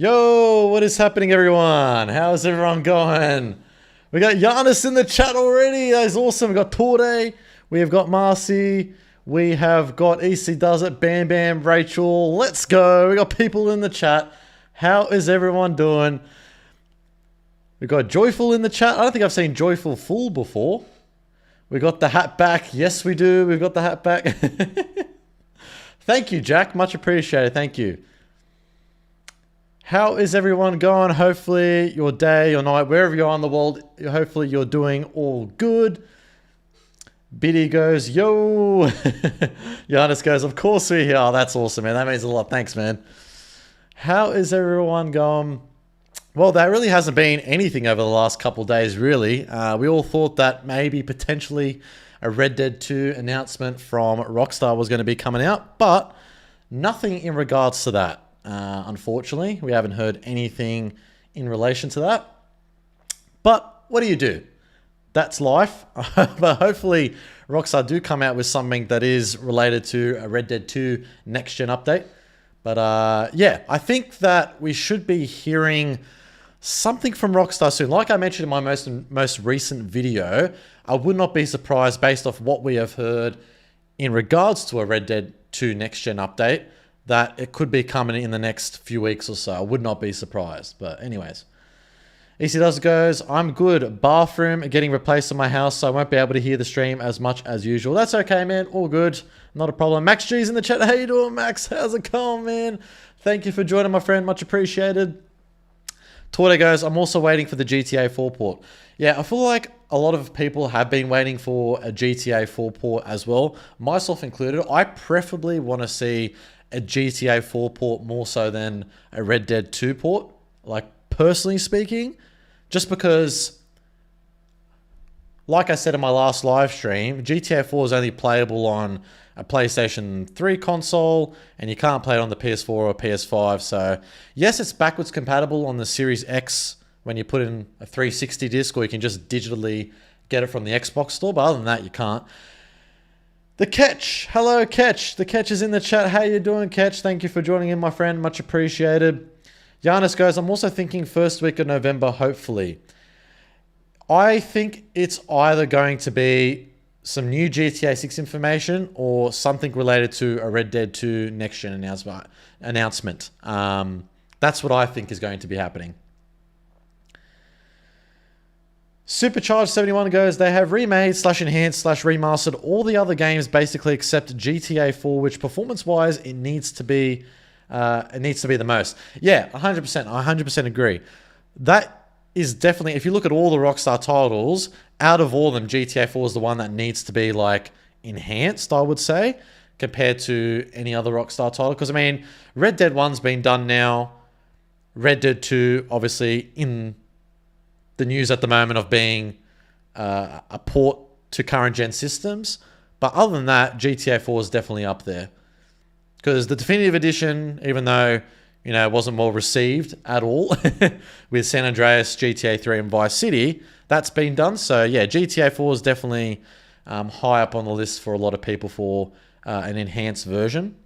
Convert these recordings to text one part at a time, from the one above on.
Yo, what is happening, everyone? How's everyone going? We got Giannis in the chat already. That is awesome. We got Torde. We have got Marcy. We have got EC Does It, Bam Bam, Rachel. Let's go. We got people in the chat. How is everyone doing? We got Joyful in the chat. I don't think I've seen Joyful full before. We got the hat back. Yes, we do. We've got the hat back. Thank you, Jack. Much appreciated. Thank you. How is everyone going? Hopefully your day, your night, wherever you are in the world, hopefully you're doing all good. Biddy goes, yo. Giannis goes, of course we're here. Oh, that's awesome, man. That means a lot. Thanks, man. How is everyone going? Well, there really hasn't been anything over the last couple of days, really. We all thought that maybe potentially a Red Dead 2 announcement from Rockstar was going to be coming out, but nothing in regards to that. Unfortunately, we haven't heard anything in relation to that. But what do? That's life. But hopefully Rockstar do come out with something that is related to a Red Dead 2 next-gen update. But yeah, I think that we should be hearing something from Rockstar soon. Like I mentioned in my most recent video, I would not be surprised based off what we have heard in regards to a Red Dead 2 next-gen update that it could be coming in the next few weeks or so. I would not be surprised. But anyways, EC Does goes, I'm good. Bathroom getting replaced in my house, so I won't be able to hear the stream as much as usual. That's okay, man. All good. Not a problem. Max G's in the chat. How you doing, Max? How's it going, man? Thank you for joining, my friend. Much appreciated. Torte goes, I'm also waiting for the GTA 4 port. Yeah, I feel like a lot of people have been waiting for a GTA 4 port as well, myself included. I preferably want to see a GTA 4 port more so than a Red Dead 2 port, like personally speaking, just because, like I said in my last live stream, GTA 4 is only playable on a PlayStation 3 console, and you can't play it on the PS4 or PS5. So yes, it's backwards compatible on the Series X when you put in a 360 disc, or you can just digitally get it from the Xbox store, but other than that, you can't. The Catch. Hello, Catch. The Catch is in the chat. How you doing, Catch? Thank you for joining in, my friend. Much appreciated. Giannis goes, I'm also thinking first week of November, hopefully. I think it's either going to be some new GTA 6 information or something related to a Red Dead 2 next-gen announcement. That's what I think is going to be happening. Supercharged71 goes, they have remade / enhanced / remastered all the other games basically except GTA 4, which performance-wise it needs to be the most. Yeah, 100%. I 100% agree. That is definitely, if you look at all the Rockstar titles, out of all of them, GTA 4 is the one that needs to be like enhanced, I would say, compared to any other Rockstar title. Because I mean, Red Dead 1's been done now. Red Dead 2, obviously, in the news at the moment of being a port to current gen systems. But other than that, GTA 4 is definitely up there. Because the Definitive Edition, even though, you know, it wasn't well received at all with San Andreas, GTA 3 and Vice City, that's been done. So yeah, GTA 4 is definitely high up on the list for a lot of people for an enhanced version.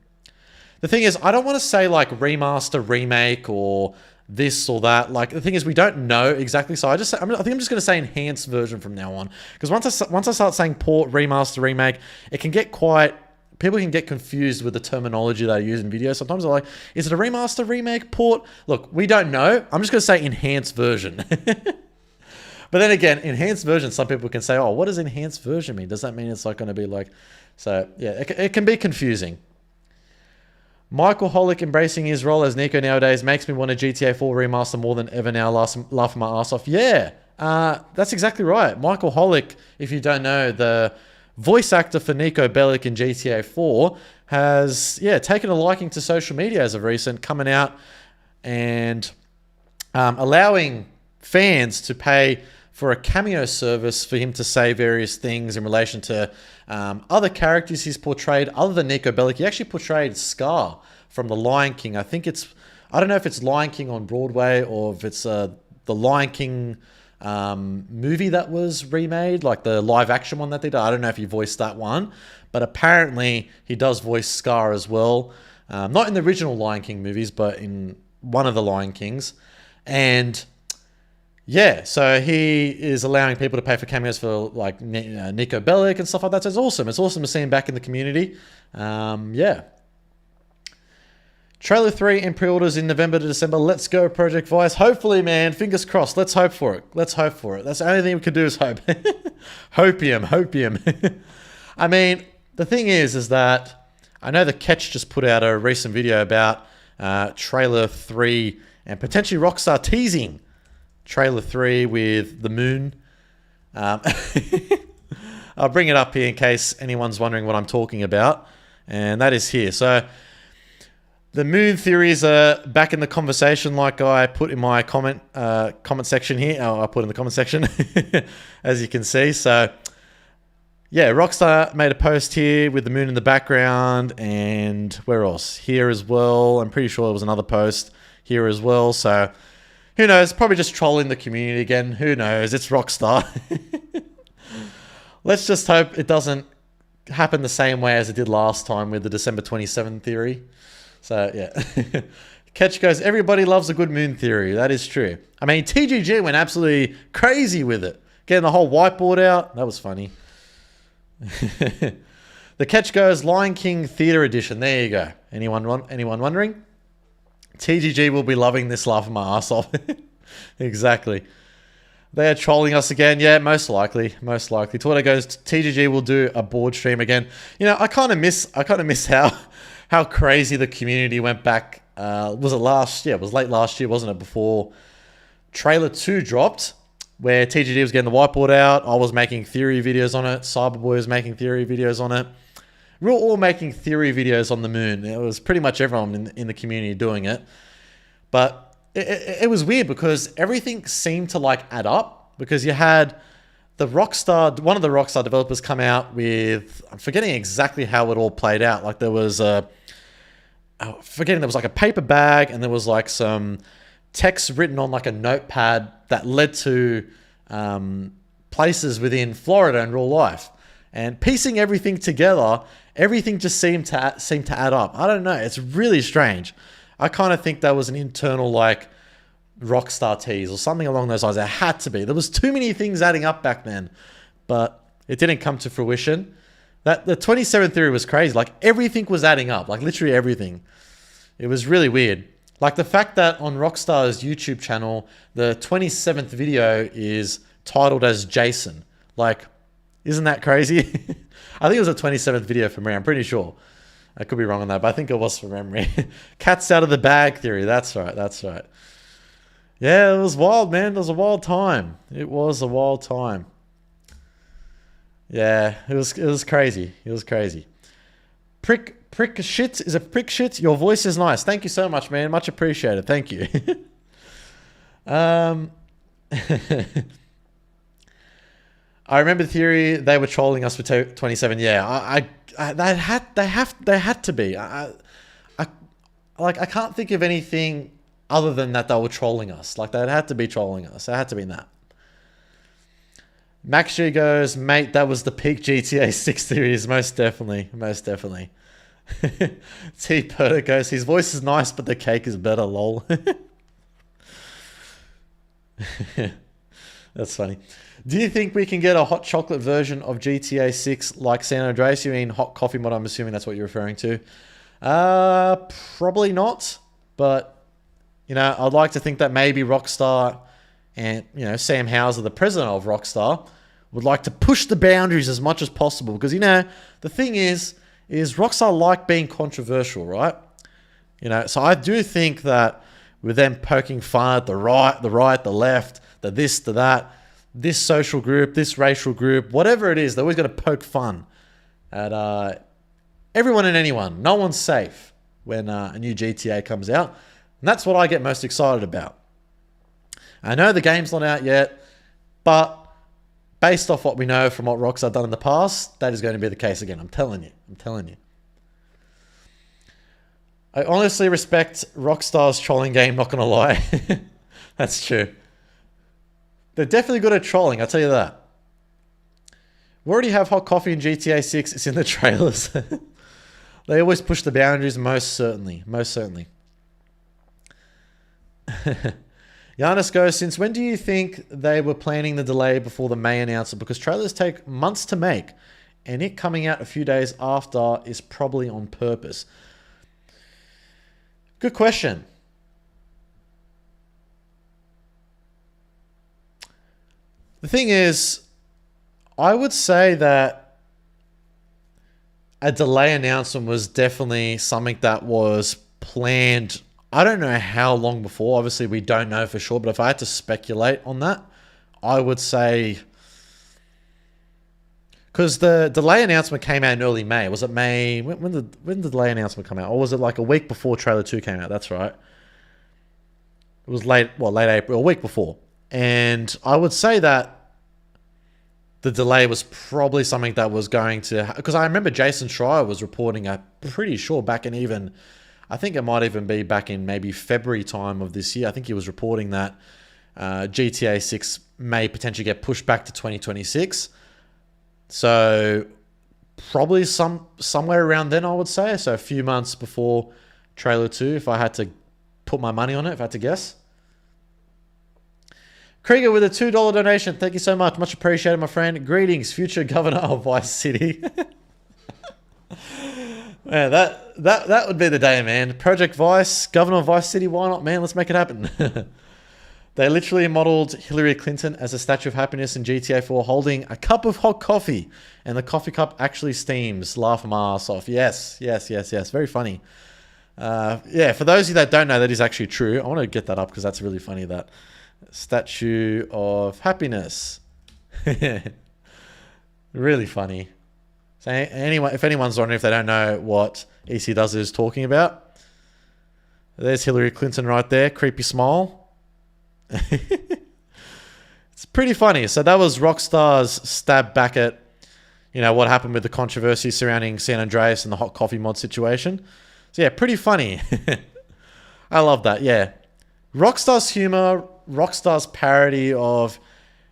The thing is, I don't want to say like remaster, remake, or this or that. Like, the thing is, we don't know exactly. So I think I'm just going to say enhanced version from now on. Because once I start saying port, remaster, remake, it can get quite, people can get confused with the terminology that I use in videos. Sometimes they're like, is it a remaster, remake, port? Look, we don't know. I'm just going to say enhanced version. But then again, enhanced version, some people can say, oh, what does enhanced version mean? Does that mean it's like going to be like, so yeah, it can be confusing. Michael Holick embracing his role as Nico nowadays makes me want a GTA 4 remaster more than ever now, laughing my ass off. Yeah, that's exactly right. Michael Holick, if you don't know, the voice actor for Nico Bellic in GTA 4, has, yeah, taken a liking to social media as of recent, coming out and allowing fans to pay for a cameo service for him to say various things in relation to other characters he's portrayed other than Nico Bellic. He actually portrayed Scar from The Lion King. I don't know if it's Lion King on Broadway or if it's the Lion King movie that was remade, like the live action one that they did. I don't know if he voiced that one, but apparently he does voice Scar as well. Not in the original Lion King movies, but in one of the Lion Kings. And yeah, so he is allowing people to pay for cameos for like Nico Bellic and stuff like that. So it's awesome. It's awesome to see him back in the community. Yeah. Trailer 3 in pre-orders in November to December. Let's go, Project Vice. Hopefully, man. Fingers crossed. Let's hope for it. Let's hope for it. That's the only thing we could do is hope. Hopium. I mean, the thing is that I know the Catch just put out a recent video about Trailer 3 and potentially Rockstar teasing Trailer 3 with the moon. I'll bring it up here in case anyone's wondering what I'm talking about. And that is here. So the moon theories are back in the conversation, like I put in my comment section here. I put in the comment section, as you can see. So, yeah, Rockstar made a post here with the moon in the background, and where else? Here as well. I'm pretty sure there was another post here as well. So, who knows? Probably just trolling the community again. Who knows? It's Rockstar. Let's just hope it doesn't happen the same way as it did last time with the December 27 theory. So, yeah. Catch goes, everybody loves a good moon theory. That is true. I mean, TGG went absolutely crazy with it. Getting the whole whiteboard out. That was funny. The Catch goes, Lion King Theater Edition. There you go. Anyone wondering? TGG will be loving this, laughing my ass off. Exactly. They are trolling us again. Yeah, most likely. Twitter goes, TGG will do a board stream again. You know, I kind of miss how crazy the community went back. Was it last year? It was late last year, wasn't it? Before Trailer 2 dropped, where TGD was getting the whiteboard out. I was making theory videos on it. Cyberboy was making theory videos on it. We were all making theory videos on the moon. It was pretty much everyone in the community doing it. But it was weird because everything seemed to like add up, because you had one of the Rockstar developers come out with, I'm forgetting exactly how it all played out. Like there was there was like a paper bag, and there was like some text written on like a notepad that led to places within Florida in real life. And piecing everything together, everything just seemed to add up. I don't know. It's really strange. I kind of think that was an internal like Rockstar tease or something along those lines. It had to be. There was too many things adding up back then, but it didn't come to fruition. The 27th theory was crazy. Like everything was adding up, like literally everything. It was really weird. Like the fact that on Rockstar's YouTube channel, the 27th video is titled as Jason. Like, isn't that crazy? I think it was a 27th video from memory. I'm pretty sure. I could be wrong on that, but I think it was from memory. Cat's out of the bag theory. That's right. Yeah, it was wild, man. It was a wild time. Yeah, it was crazy. Prick shit is a prick shit. Your voice is nice. Thank you so much, man. Much appreciated. Thank you. I remember the theory they were trolling us for 27. Yeah, they had to be. I can't think of anything other than that they were trolling us. Like they had to be trolling us. They had to be in that. Max G goes, mate, that was the peak GTA 6 theories. Most definitely. T Perta goes, his voice is nice, but the cake is better, lol. That's funny. Do you think we can get a hot chocolate version of GTA 6 like San Andreas? You mean hot coffee mod? I'm assuming that's what you're referring to. Probably not. But, you know, I'd like to think that maybe Rockstar and, you know, Sam Houser, the president of Rockstar, would like to push the boundaries as much as possible. Because, you know, the thing is Rockstar like being controversial, right? You know, so I do think that with them poking fun at the right, the left, the this, the that, this social group, this racial group, whatever it is, they're always going to poke fun at everyone and anyone. No one's safe when a new GTA comes out. And that's what I get most excited about. I know the game's not out yet, but based off what we know from what Rockstar have done in the past, that is going to be the case again. I'm telling you. I honestly respect Rockstar's trolling game, not going to lie. That's true. They're definitely good at trolling, I'll tell you that. We already have hot coffee in GTA 6. It's in the trailers. They always push the boundaries, most certainly. Giannis goes, since when do you think they were planning the delay before the May announcement? Because trailers take months to make, and it coming out a few days after is probably on purpose. Good question. The thing is, I would say that a delay announcement was definitely something that was planned. I don't know how long before. Obviously, we don't know for sure. But if I had to speculate on that, I would say... Because the delay announcement came out in early May. Was it May? When did the delay announcement come out? Or was it like a week before Trailer 2 came out? That's right. It was late April, a week before. And I would say that the delay was probably something that was going to... Because I remember Jason Schreier was reporting, I'm pretty sure back in even... I think it might even be back in maybe February time of this year. I think he was reporting that GTA 6 may potentially get pushed back to 2026. So probably somewhere around then, I would say. So a few months before Trailer 2, if I had to put my money on it, if I had to guess. Krieger with a $2 donation. Thank you so much. Much appreciated, my friend. Greetings, future governor of Vice City. Man, that would be the day, man. Project Vice, governor of Vice City. Why not, man? Let's make it happen. They literally modeled Hillary Clinton as a statue of happiness in GTA 4 holding a cup of hot coffee. And the coffee cup actually steams. Laugh my ass off. Yes. Very funny. Yeah, for those of you that don't know, that is actually true. I want to get that up because that's really funny. That statue of happiness. Really funny. So anyway, if anyone's wondering if they don't know what EC Does is talking about, there's Hillary Clinton right there. Creepy smile. It's pretty funny. So that was Rockstar's stab back at, what happened with the controversy surrounding San Andreas and the hot coffee mod situation. So yeah, pretty funny. I love that. Yeah. Rockstar's humor, Rockstar's parody of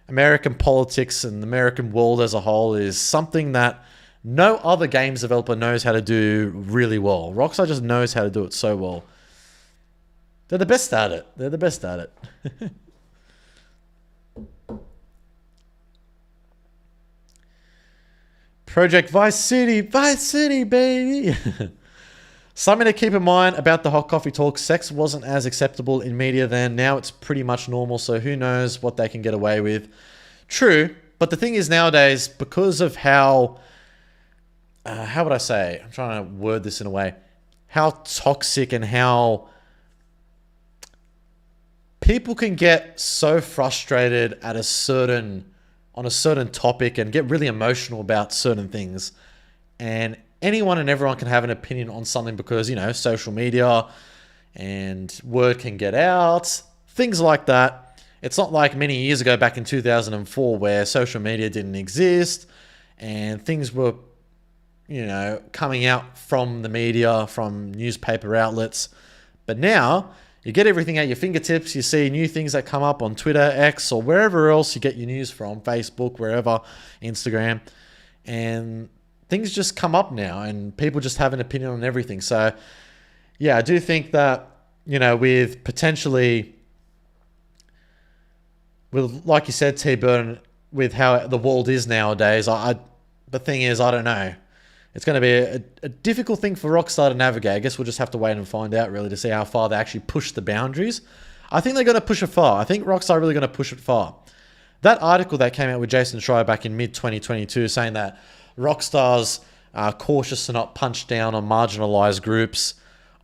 American politics and the American world as a whole is something that no other games developer knows how to do really well. Rockstar just knows how to do it so well. They're the best at it. Project Vice City, baby. Something to keep in mind about the hot coffee talk. Sex wasn't as acceptable in media then. Now it's pretty much normal, so who knows what they can get away with. True, but the thing is nowadays, because of how would I say? I'm trying to word this in a way. How toxic and how people can get so frustrated at on a certain topic and get really emotional about certain things. And anyone and everyone can have an opinion on something because, social media and word can get out, things like that. It's not like many years ago back in 2004 where social media didn't exist and things were, coming out from the media, from newspaper outlets. But now you get everything at your fingertips. You see new things that come up on Twitter, X, or wherever else you get your news from, Facebook, wherever, Instagram. And things just come up now and people just have an opinion on everything. So, yeah, I do think that, with potentially, with like you said, T-Burn, with how the world is nowadays, the thing is, I don't know. It's going to be a difficult thing for Rockstar to navigate. I guess we'll just have to wait and find out, really, to see how far they actually push the boundaries. I think they're going to push it far. I think Rockstar are really going to push it far. That article that came out with Jason Schreier back in mid-2022 saying that Rockstar's cautious to not punch down on marginalized groups.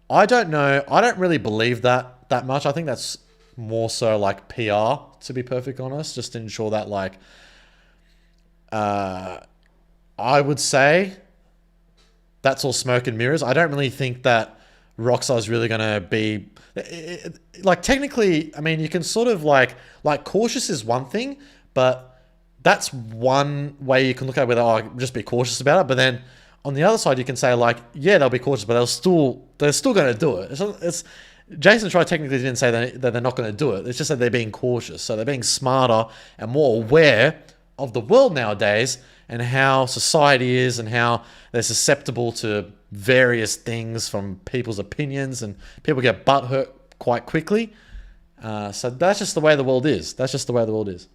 I don't know. I don't really believe that much. I think that's more so like PR, to be perfectly honest, just to ensure that, I would say that's all smoke and mirrors. I don't really think that Rockstar is really going to be... technically, I mean, you can sort of cautious is one thing, but that's one way you can look at it with, just be cautious about it. But then on the other side, you can say yeah, they'll be cautious, but they're still going to do it. It's Jason Schreier technically didn't say that they're not going to do it. It's just that they're being cautious. So they're being smarter and more aware of the world nowadays and how society is and how they're susceptible to various things from people's opinions and people get butthurt quite quickly. So that's just the way the world is. That's just the way the world is.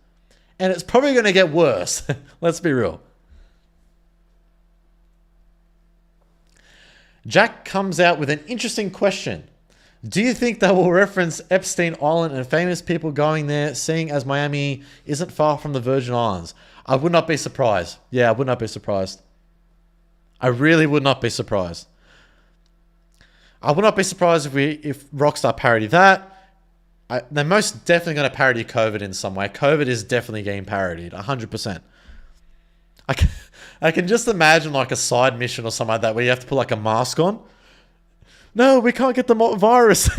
And it's probably going to get worse. Let's be real. Jack comes out with an interesting question. Do you think they will reference Epstein Island and famous people going there, seeing as Miami isn't far from the Virgin Islands? I would not be surprised. Yeah, I would not be surprised. I really would not be surprised. I would not be surprised if Rockstar parody that. They're most definitely going to parody COVID in some way. COVID is definitely getting parodied, 100%. I can just imagine like a side mission or something like that where you have to put like a mask on. No, we can't get the virus.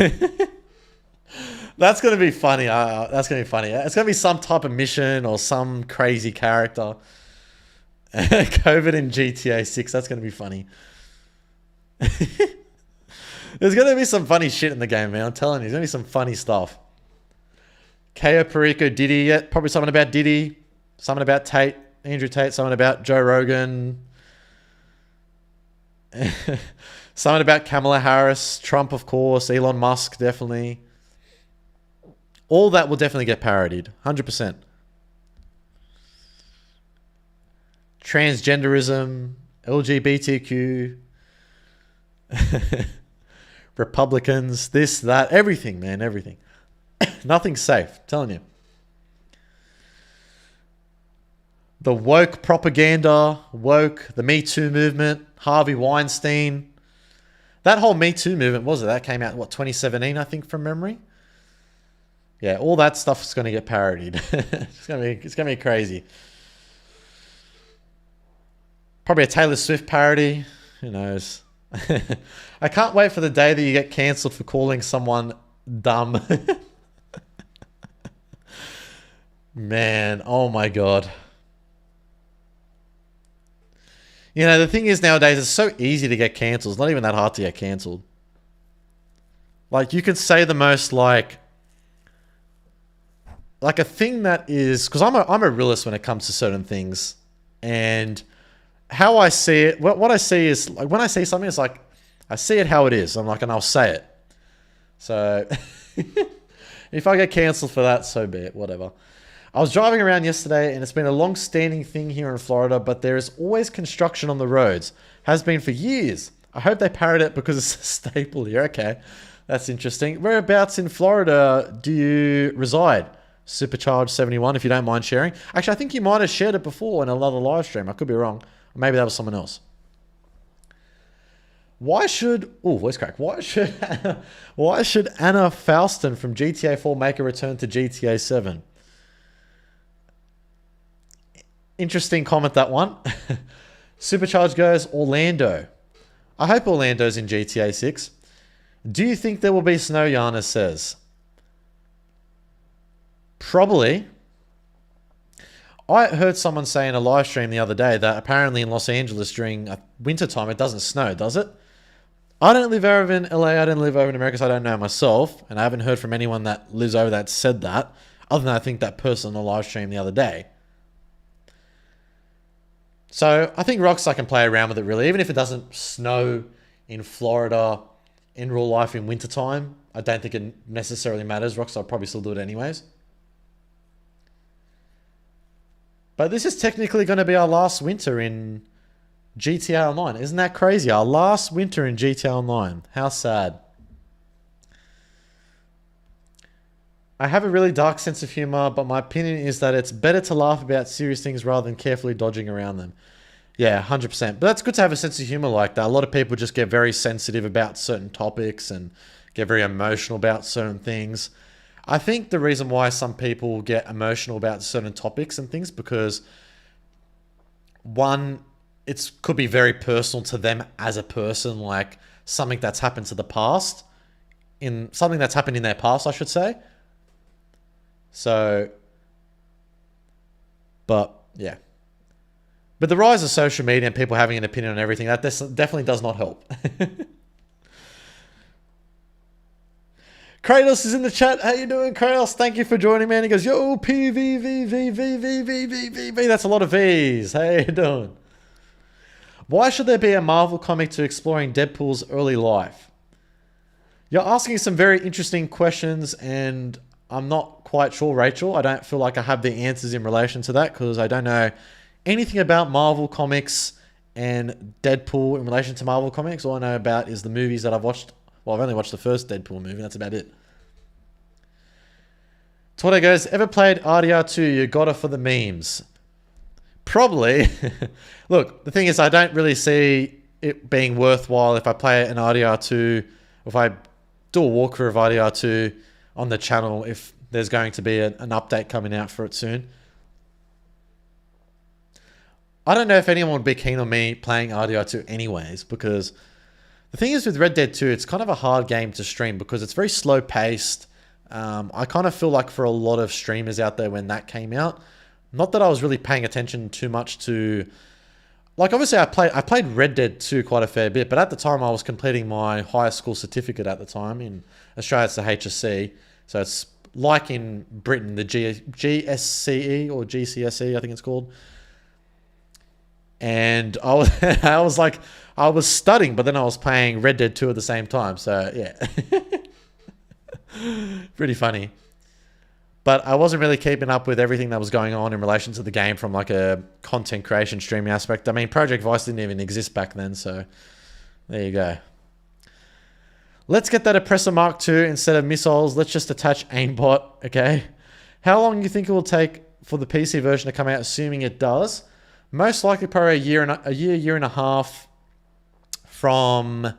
That's going to be funny. That's going to be funny. It's going to be some type of mission or some crazy character. COVID in GTA 6. That's going to be funny. There's going to be some funny shit in the game, man. I'm telling you. There's going to be some funny stuff. Ko Perico, Diddy. Yeah, probably something about Diddy. Something about Tate. Andrew Tate. Something about Joe Rogan. Something about Kamala Harris. Trump, of course. Elon Musk, definitely. All that will definitely get parodied. 100%. Transgenderism. LGBTQ. Republicans. This, that. Everything, man. Everything. Nothing's safe. I'm telling you. The woke propaganda. Woke. The Me Too movement. Harvey Weinstein. That whole Me Too movement, was it? That came out, what, 2017, I think, from memory? Yeah, all that stuff is going to get parodied. It's going to be crazy. Probably a Taylor Swift parody. Who knows? I can't wait for the day that you get cancelled for calling someone dumb. Man, oh my God. You know, the thing is nowadays, it's so easy to get cancelled. It's not even that hard to get cancelled. Like, you could say the most, like a thing that is... Because I'm a realist when it comes to certain things. And how I see it... What I see is... Like, when I see something, it's like... I see it how it is. I'm like, and I'll say it. So... if I get cancelled for that, so be it. Whatever. I was driving around yesterday, and it's been a long-standing thing here in Florida, but there is always construction on the roads. Has been for years. I hope they parrot it because it's a staple here. Okay, that's interesting. Whereabouts in Florida do you reside? Supercharged71, if you don't mind sharing. Actually, I think you might have shared it before in another live stream. I could be wrong. Or maybe that was someone else. Why should... Oh, voice crack. Why should Anna Faustin from GTA 4 make a return to GTA 7? Interesting comment, that one. Supercharge goes Orlando. I hope Orlando's in GTA 6. Do you think there will be snow, Yana says? Probably. I heard someone say in a live stream the other day that apparently in Los Angeles during winter time it doesn't snow, does it? I don't live over in LA. I don't live over in America, so I don't know myself. And I haven't heard from anyone that lives over that said that. Other than I think that person on the live stream the other day. So I think Rockstar can play around with it really. Even if it doesn't snow in Florida in real life in wintertime, I don't think it necessarily matters. Rockstar will probably still do it anyways. But this is technically going to be our last winter in GTA Online. Isn't that crazy? Our last winter in GTA Online. How sad. I have a really dark sense of humor, but my opinion is that it's better to laugh about serious things rather than carefully dodging around them. Yeah, 100%. But that's good to have a sense of humor like that. A lot of people just get very sensitive about certain topics and get very emotional about certain things. I think the reason why some people get emotional about certain topics and things because one, it could be very personal to them as a person, like something that's happened to the past, something that's happened in their past, I should say. So, but yeah. But the rise of social media and people having an opinion on everything, that definitely does not help. Kratos is in the chat. How you doing, Kratos? Thank you for joining, man. He goes, yo, PVVVVVVVV. That's a lot of V's. How you doing? Why should there be a Marvel comic to exploring Deadpool's early life? You're asking some very interesting questions, and I'm not quite sure, Rachel. I don't feel like I have the answers in relation to that because I don't know anything about Marvel Comics and Deadpool in relation to Marvel Comics. All I know about is the movies that I've watched. Well, I've only watched the first Deadpool movie. That's about it. Torte goes, ever played RDR2? You got it for the memes. Probably. Look, the thing is, I don't really see it being worthwhile if I play an RDR2, if I do a walkthrough of RDR2 on the channel, if there's going to be an update coming out for it soon. I don't know if anyone would be keen on me playing RDR2 anyways, because the thing is with Red Dead 2, it's kind of a hard game to stream because it's very slow paced. I kind of feel like for a lot of streamers out there when that came out, not that I was really paying attention too much to, like obviously I played Red Dead 2 quite a fair bit, but at the time I was completing my high school certificate at the time. In Australia it's the HSC, so it's like in Britain the GSCE or GCSE I think it's called. And I was studying, but then I was playing Red Dead 2 at the same time. So yeah, pretty funny. But I wasn't really keeping up with everything that was going on in relation to the game from like a content creation streaming aspect. I mean, Project Vice didn't even exist back then, so there you go. Let's get that Oppressor Mark II instead of missiles. Let's just attach aimbot, okay? How long do you think it will take for the PC version to come out, assuming it does? Most likely probably a year and a half from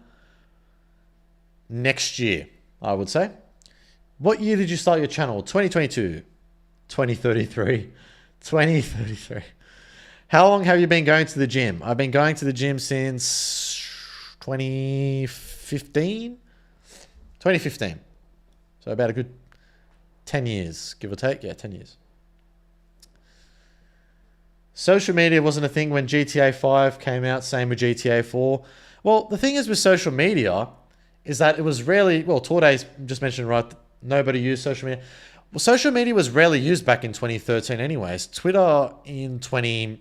next year, I would say. What year did you start your channel? 2022, 2033, 2033. How long have you been going to the gym? I've been going to the gym since 2015. 2015. So about a good 10 years, give or take. Yeah, 10 years. Social media wasn't a thing when GTA 5 came out, same with GTA 4. Well, the thing is with social media is that it was rarely, well, Tordes just mentioned, right, nobody used social media. Well, social media was rarely used back in 2013 anyways. Twitter in the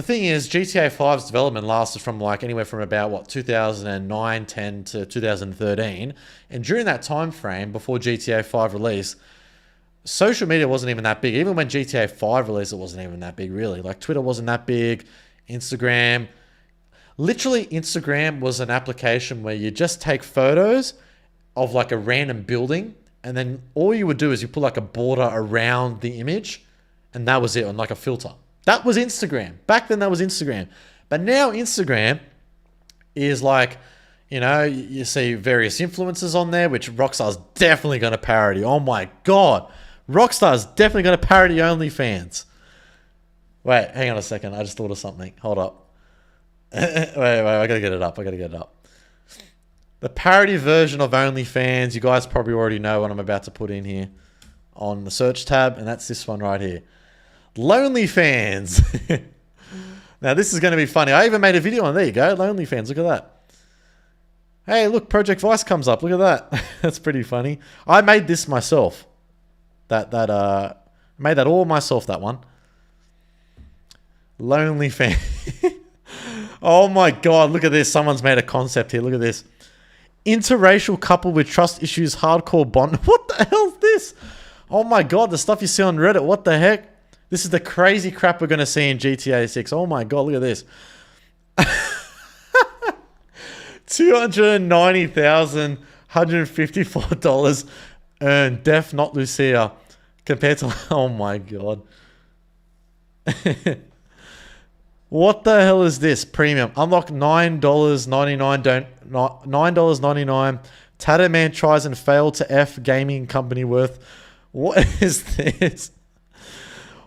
thing is, GTA 5's development lasted from like anywhere from about, what, 2009, 10 to 2013. And during that time frame, before GTA 5 release, social media wasn't even that big. Even when GTA 5 released, it wasn't even that big, really. Like, Twitter wasn't that big. Instagram. Literally, Instagram was an application where you just take photos of, like, a random building, and then all you would do is you put, like, a border around the image, and that was it, on, like, a filter. That was Instagram. Back then, that was Instagram. But now, Instagram is, like, you know, you see various influencers on there, which Rockstar's definitely going to parody. Oh, my God. Rockstar's definitely going to parody OnlyFans. Wait, hang on a second. I just thought of something. Hold up. wait, I got to get it up. The parody version of OnlyFans, you guys probably already know what I'm about to put in here on the search tab, and that's this one right here. Lonely Fans. Now, this is going to be funny. I even made a video on, there you go, Lonely Fans. Look at that. Hey, look, Project Vice comes up. Look at that. That's pretty funny. I made this myself. I made that all myself, that one. Lonely Fan. Oh my God, look at this. Someone's made a concept here. Look at this. Interracial couple with trust issues, hardcore bond. What the hell is this? Oh my God, the stuff you see on Reddit. What the heck? This is the crazy crap we're going to see in GTA 6. Oh my God, look at this. $290,154 earned. Def, not Lucia. Compared to... Oh my God. What the hell is this? Premium. Unlock $9.99. $9.99. Tatterman tries and failed to F gaming company worth. What is this?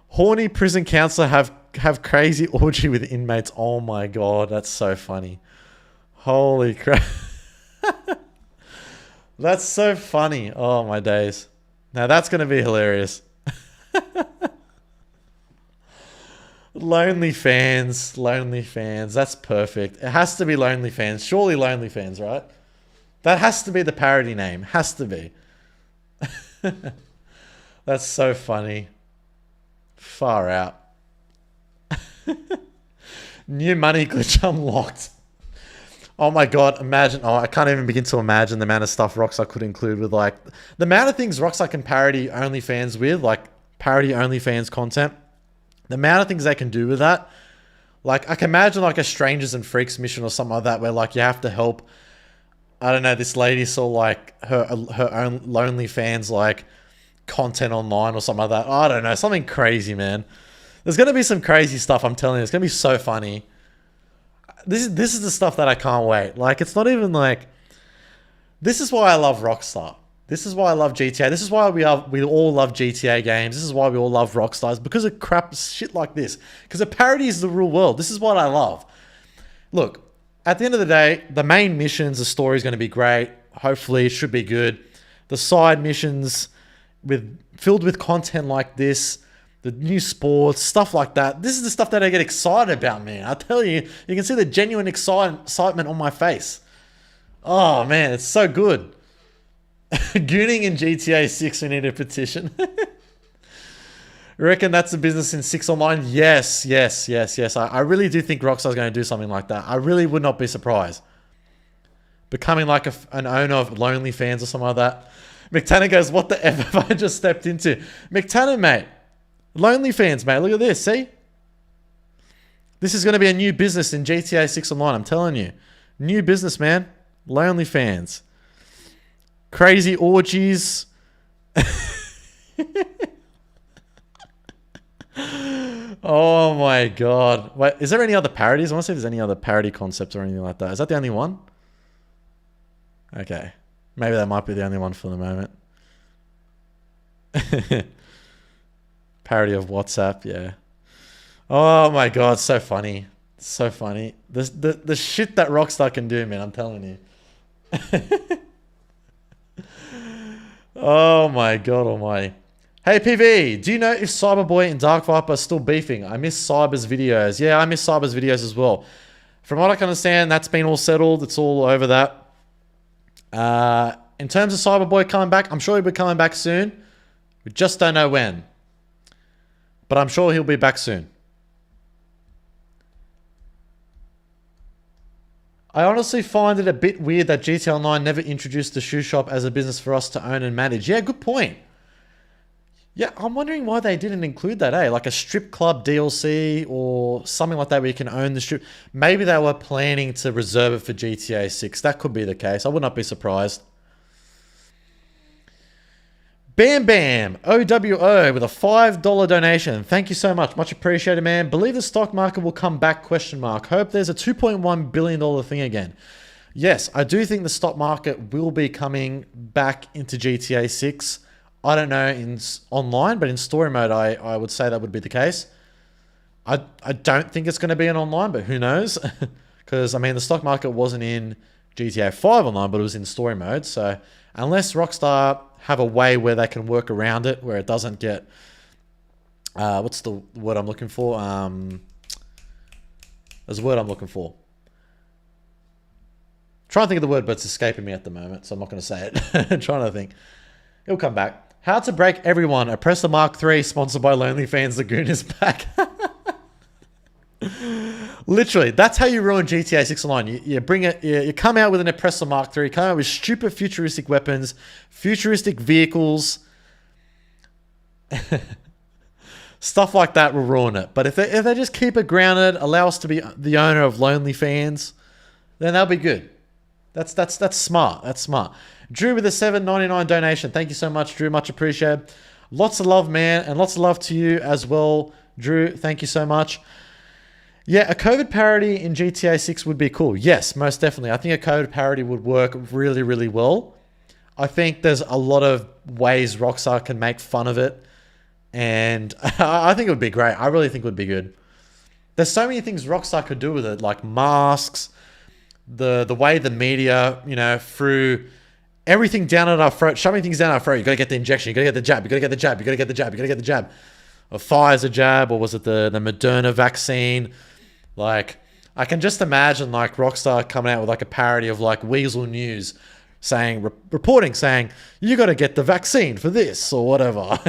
Horny prison counselor have crazy orgy with inmates. Oh my God. That's so funny. Holy crap. That's so funny. Oh my days. Now that's going to be hilarious. Lonely Fans. That's perfect. It has to be Lonely Fans. Surely Lonely Fans, right? That has to be the parody name. Has to be. That's so funny. Far out. New money glitch unlocked. Oh my god, imagine. Oh, I can't even begin to imagine the amount of stuff Rockstar could include with like the amount of things Rockstar can parody OnlyFans with, like parody OnlyFans content. The amount of things they can do with that. Like I can imagine like a Strangers and Freaks mission or something like that where like you have to help, I don't know, this lady saw like her own lonely fans like content online or something like that. I don't know, something crazy, man. There's gonna be some crazy stuff, I'm telling you. It's gonna be so funny. This is the stuff that I can't wait. Like it's not even like, this is why I love Rockstar. This is why I love GTA. This is why we all love GTA games. This is why we all love Rockstars, because of crap shit like this. Because it parodies the real world. This is what I love. Look, at the end of the day, the main missions, the story is going to be great. Hopefully, it should be good. The side missions filled with content like this, the new sports, stuff like that. This is the stuff that I get excited about, man. I tell you, you can see the genuine excitement on my face. Oh, man, it's so good. Gooning in GTA 6, we need a petition. Reckon that's a business in 6 online? Yes. I really do think Rockstar's going to do something like that. I really would not be surprised. Becoming like an owner of Lonely Fans or something like that. McTanner goes, what the F have I just stepped into? McTanner, mate. Lonely Fans, mate. Look at this, see? This is going to be a new business in GTA 6 online, I'm telling you. New business, man. Lonely Fans. Crazy orgies. Oh my god. Wait, is there any other parodies? I want to see if there's any other parody concepts or anything like that. Is that the only one? Okay. Maybe that might be the only one for the moment. Parody of WhatsApp, yeah. Oh my god, so funny. So funny. The shit that Rockstar can do, man, I'm telling you. Oh my god almighty. Hey PV, do you know if Cyberboy and Dark Viper are still beefing? I miss Cyber's videos. Yeah, I miss Cyber's videos as well. From what I can understand, that's been all settled. It's all over that. In terms of Cyberboy coming back, I'm sure he'll be coming back soon. We just don't know when. But I'm sure he'll be back soon. I honestly find it a bit weird that GTA Online never introduced the shoe shop as a business for us to own and manage. Yeah, good point. Yeah, I'm wondering why they didn't include that, eh? Like a strip club DLC or something like that where you can own the strip. Maybe they were planning to reserve it for GTA 6. That could be the case. I would not be surprised. Bam Bam, OWO with a $5 donation. Thank you so much. Much appreciated, man. Believe the stock market will come back, question mark. Hope there's a $2.1 billion thing again. Yes, I do think the stock market will be coming back into GTA 6. I don't know in online, but in story mode, I would say that would be the case. I don't think it's going to be in online, but who knows? Because, I mean, the stock market wasn't in GTA 5 online, but it was in story mode. So, unless Rockstar have a way where they can work around it, where it doesn't get... what's the word I'm looking for? There's a word I'm looking for. Trying to think of the word, but it's escaping me at the moment, so I'm not going to say it. I'm trying to think. It'll come back. How to break everyone. Oppressor Mark 3, sponsored by Lonely Fans. The Goon is back. Literally, that's how you ruin GTA 6 Online. You bring it. You come out with an Oppressor Mark 3. Come out with stupid futuristic weapons, futuristic vehicles. Stuff like that will ruin it. But if they just keep it grounded, allow us to be the owner of Lonely Fans, then that'll be good. That's smart. That's smart. Drew with a $7.99 donation. Thank you so much, Drew. Much appreciated. Lots of love, man, and lots of love to you as well, Drew. Thank you so much. Yeah, a COVID parody in GTA 6 would be cool. Yes, most definitely. I think a COVID parody would work really, really well. I think there's a lot of ways Rockstar can make fun of it, and I think it would be great. I really think it would be good. There's so many things Rockstar could do with it, like masks, the way the media, you know, through everything down at our throat, shoving things down our throat. You got to get the injection. You got to get the jab. You got to get the jab. You got to get the jab. You got to get the jab. A Pfizer jab, or was it the Moderna vaccine? Like, I can just imagine like Rockstar coming out with like a parody of like Weasel News saying, reporting saying, you got to get the vaccine for this or whatever.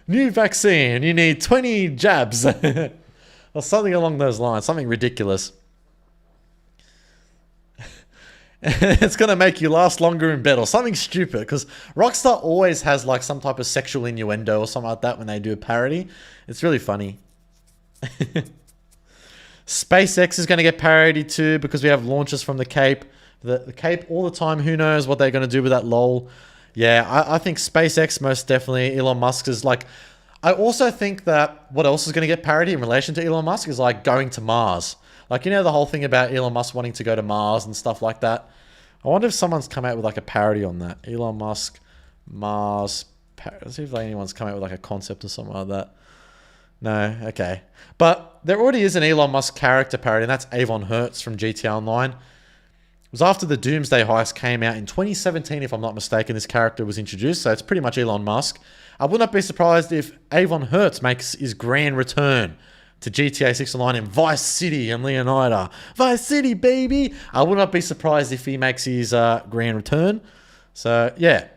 New vaccine. You need 20 jabs. Or something along those lines. Something ridiculous. It's going to make you last longer in bed or something stupid, because Rockstar always has like some type of sexual innuendo or something like that when they do a parody. It's really funny. SpaceX is going to get parodied too because we have launches from the Cape. The Cape all the time. Who knows what they're going to do with that lol. Yeah, I think SpaceX most definitely. Elon Musk is like... I also think that what else is going to get parody in relation to Elon Musk is like going to Mars. Like, you know, the whole thing about Elon Musk wanting to go to Mars and stuff like that. I wonder if someone's come out with like a parody on that. Elon Musk, Mars. Let's see if anyone's come out with like a concept or something like that. No, okay. But there already is an Elon Musk character parody, and that's Avon Hertz from GTA Online. It was after the Doomsday Heist came out in 2017, if I'm not mistaken, this character was introduced, so it's pretty much Elon Musk. I would not be surprised if Avon Hertz makes his grand return to GTA 6 Online in Vice City and Leonida. Vice City, baby! I would not be surprised if he makes his grand return. So, yeah.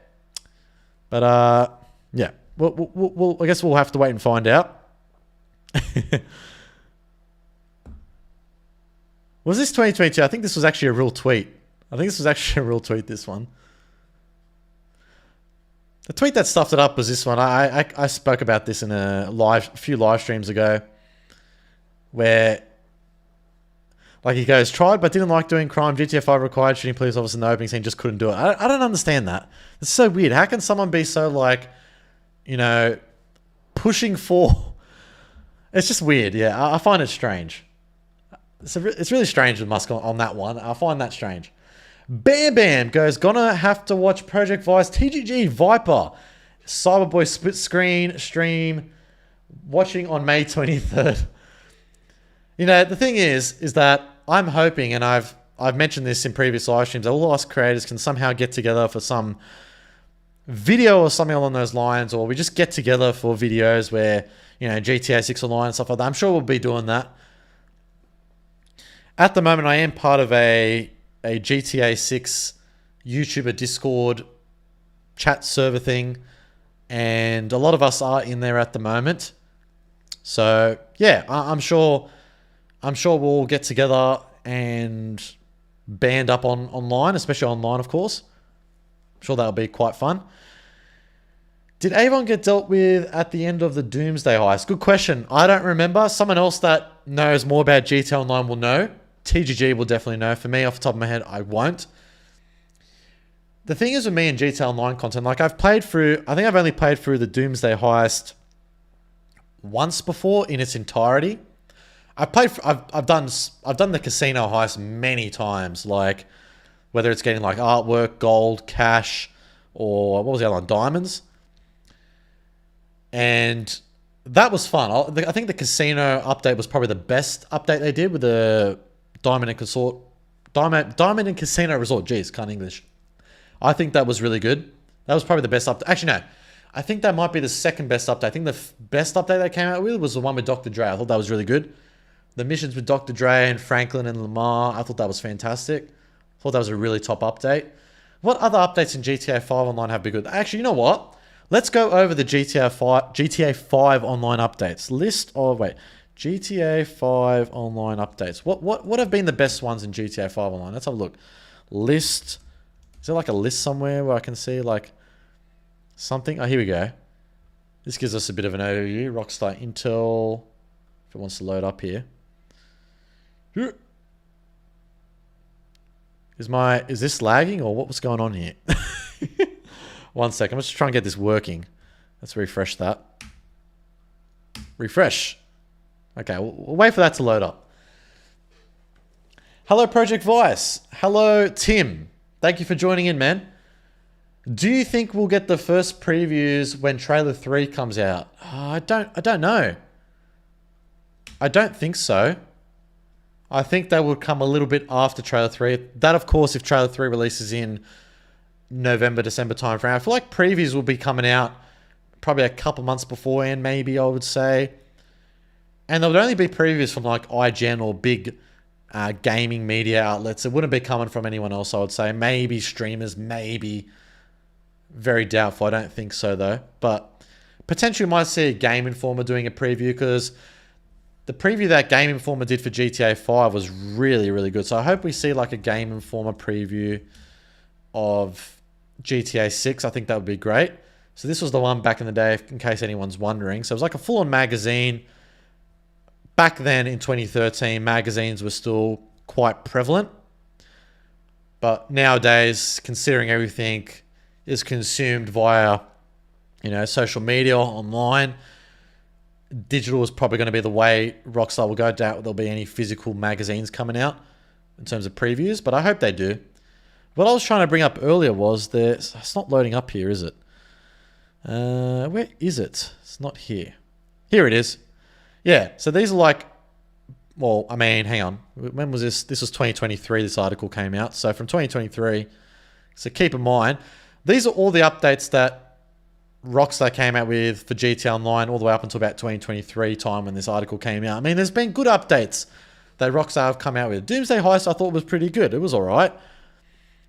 But, yeah. I guess we'll have to wait and find out. Was this 2022? I think this was actually a real tweet. This one. The tweet that stuffed it up was this one. I spoke about this in a few live streams ago, where like he goes, tried but didn't like doing crime. GTA 5 required shooting police officers in the opening scene, just couldn't do it. I don't understand that. It's so weird. How can someone be so like, you know, pushing for... It's just weird. Yeah, I find it strange. It's really strange with Musk on that one. I find that strange. Bam Bam goes, gonna have to watch Project Vice TGG Viper Cyberboy split screen stream watching on May 23rd. You know, the thing is that I'm hoping, and I've mentioned this in previous live streams, that all us creators can somehow get together for some video or something along those lines, or we just get together for videos where, you know, GTA 6 Online and stuff like that. I'm sure we'll be doing that. At the moment, I am part of a GTA 6 YouTuber Discord chat server thing, and a lot of us are in there at the moment. So yeah, I'm sure we'll get together and band up online, especially online, of course. I'm sure that'll be quite fun. Did Avon get dealt with at the end of the Doomsday Heist? Good question. I don't remember. Someone else that knows more about GTA Online will know. TGG will definitely know. For me, off the top of my head, I won't. The thing is with me and GTA Online content, like I think I've only played through the Doomsday Heist once before in its entirety. I've done the casino heist many times, like whether it's getting like artwork, gold, cash, or what was the other one? Diamonds. And that was fun. I think the casino update was probably the best update they did with the Diamond and Casino Resort. Jeez, can't English. I think that was really good. That was probably the best update. Actually, no. I think that might be the second best update. I think the best update they came out with was the one with Dr. Dre. I thought that was really good. The missions with Dr. Dre and Franklin and Lamar, I thought that was fantastic. I thought that was a really top update. What other updates in GTA 5 Online have been good? Actually, you know what? Let's go over the GTA 5 Online updates. GTA 5 Online updates. What have been the best ones in GTA 5 Online? Let's have a look. List. Is there like a list somewhere where I can see like something? Oh, here we go. This gives us a bit of an overview. Rockstar Intel. If it wants to load up here. Is this lagging or what was going on here? 1 second. I'm just trying to get this working. Let's refresh that. Refresh. Okay, we'll wait for that to load up. Hello, Project Vice. Hello, Tim. Thank you for joining in, man. Do you think we'll get the first previews when Trailer 3 comes out? I don't know. I don't think so. I think that will come a little bit after Trailer 3. That, of course, if Trailer 3 releases in November, December timeframe. I feel like previews will be coming out probably a couple months beforehand, maybe, I would say. And there would only be previews from like IGN or big gaming media outlets. It wouldn't be coming from anyone else, I would say. Maybe streamers, maybe. Very doubtful. I don't think so, though. But potentially might see a Game Informer doing a preview because the preview that Game Informer did for GTA 5 was really, really good. So I hope we see like a Game Informer preview of GTA 6. I think that would be great. So this was the one back in the day, in case anyone's wondering. So it was like a full-on magazine. Back then in 2013, magazines were still quite prevalent. But nowadays, considering everything is consumed via, social media, online, digital is probably going to be the way Rockstar will go. Doubt there'll be any physical magazines coming out in terms of previews, but I hope they do. What I was trying to bring up earlier was it's not loading up here, is it? Where is it? It's not here. Here it is. Yeah, so these are like, well, I mean, hang on. When was this? This was 2023, this article came out. So from 2023, so keep in mind, these are all the updates that Rockstar came out with for GTA Online all the way up until about 2023 time when this article came out. I mean, there's been good updates that Rockstar have come out with. Doomsday Heist I thought was pretty good. It was all right.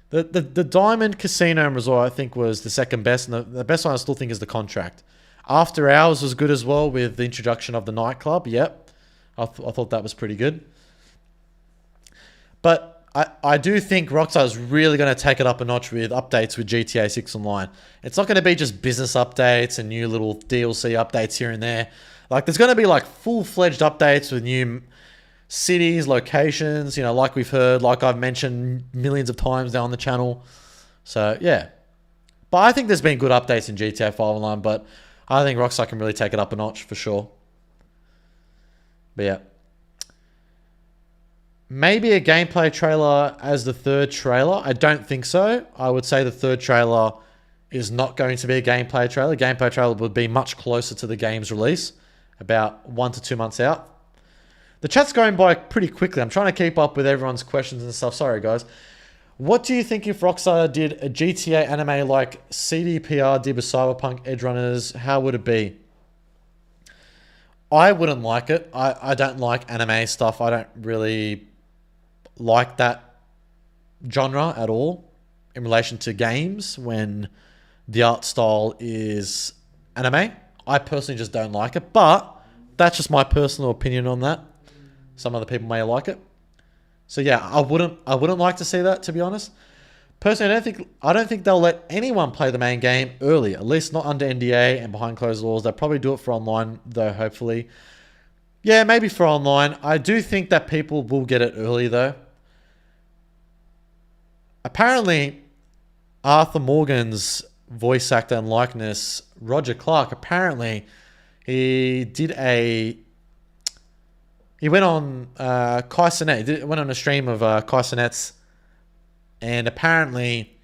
The Diamond Casino and Resort I think was the second best, and the best one I still think is the Contract. After Hours was good as well with the introduction of the nightclub. Yep, I thought that was pretty good. But I do think Rockstar is really going to take it up a notch with updates with GTA 6 Online. It's not going to be just business updates and new little DLC updates here and there. Like there's going to be like full-fledged updates with new cities, locations, like we've heard, like I've mentioned millions of times now on the channel. So, yeah. But I think there's been good updates in GTA 5 Online, but I think Rockstar can really take it up a notch for sure. But, yeah. Maybe a gameplay trailer as the third trailer. I don't think so. I would say the third trailer is not going to be a gameplay trailer. Gameplay trailer would be much closer to the game's release, about 1 to 2 months out. The chat's going by pretty quickly. I'm trying to keep up with everyone's questions and stuff. Sorry, guys. What do you think if Rockstar did a GTA anime like CDPR did with Cyberpunk Edgerunners? How would it be? I wouldn't like it. I don't like anime stuff. I don't really like that genre at all in relation to games when the art style is anime. I personally just don't like it, but that's just my personal opinion on that. Some other people may like it. So yeah, I wouldn't like to see that, to be honest. Personally, I don't think they'll let anyone play the main game early, at least not under NDA and behind closed doors. They'll probably do it for online though, hopefully. Yeah, maybe for online. I do think that people will get it early though. Apparently, Arthur Morgan's voice actor and likeness, Roger Clark, apparently he went on Kai Cenat. He went on a stream of Kai Cenat's, and apparently,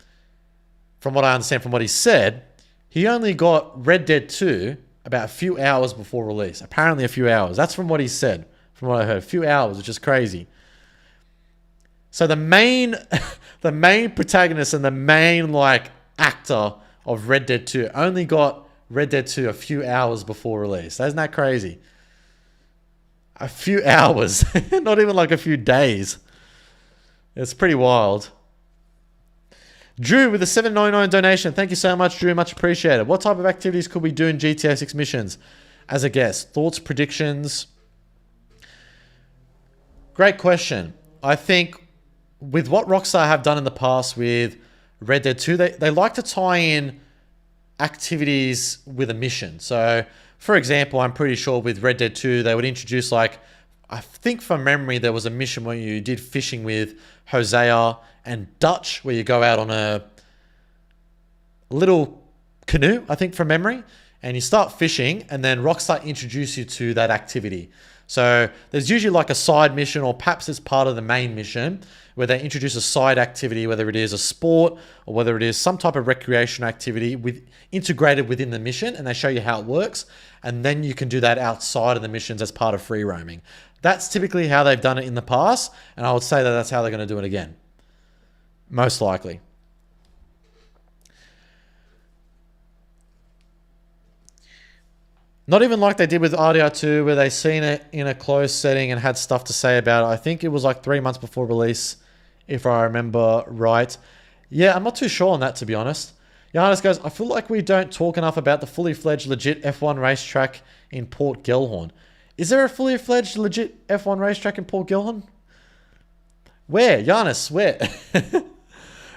from what I understand from what he said, he only got Red Dead 2 about a few hours before release. Apparently a few hours. That's from what he said, from what I heard. A few hours, which is crazy. So the main the main protagonist and the main actor of Red Dead 2 only got Red Dead 2 a few hours before release. Isn't that crazy? A few hours, not even like a few days. It's pretty wild. Drew with a $7.99 donation. Thank you so much, Drew. Much appreciated. What type of activities could we do in GTA 6 missions as a guest? Thoughts, predictions? Great question. I think with what Rockstar have done in the past with Red Dead 2, they like to tie in activities with a mission. So, for example, I'm pretty sure with Red Dead 2, they would introduce I think from memory, there was a mission where you did fishing with Hosea and Dutch, where you go out on a little canoe, I think from memory, and you start fishing, and then Rockstar introduce you to that activity. So there's usually a side mission, or perhaps it's part of the main mission, where they introduce a side activity, whether it is a sport or whether it is some type of recreation activity integrated within the mission, and they show you how it works, and then you can do that outside of the missions as part of free roaming. That's typically how they've done it in the past, and I would say that that's how they're going to do it again. Most likely. Not even like they did with RDR2, where they seen it in a closed setting and had stuff to say about it. I think it was 3 months before release, if I remember right. Yeah, I'm not too sure on that, to be honest. Giannis goes, I feel like we don't talk enough about the fully fledged legit F1 racetrack in Port Gellhorn. Is there a fully fledged legit F1 racetrack in Port Gilham? Where? Giannis, where?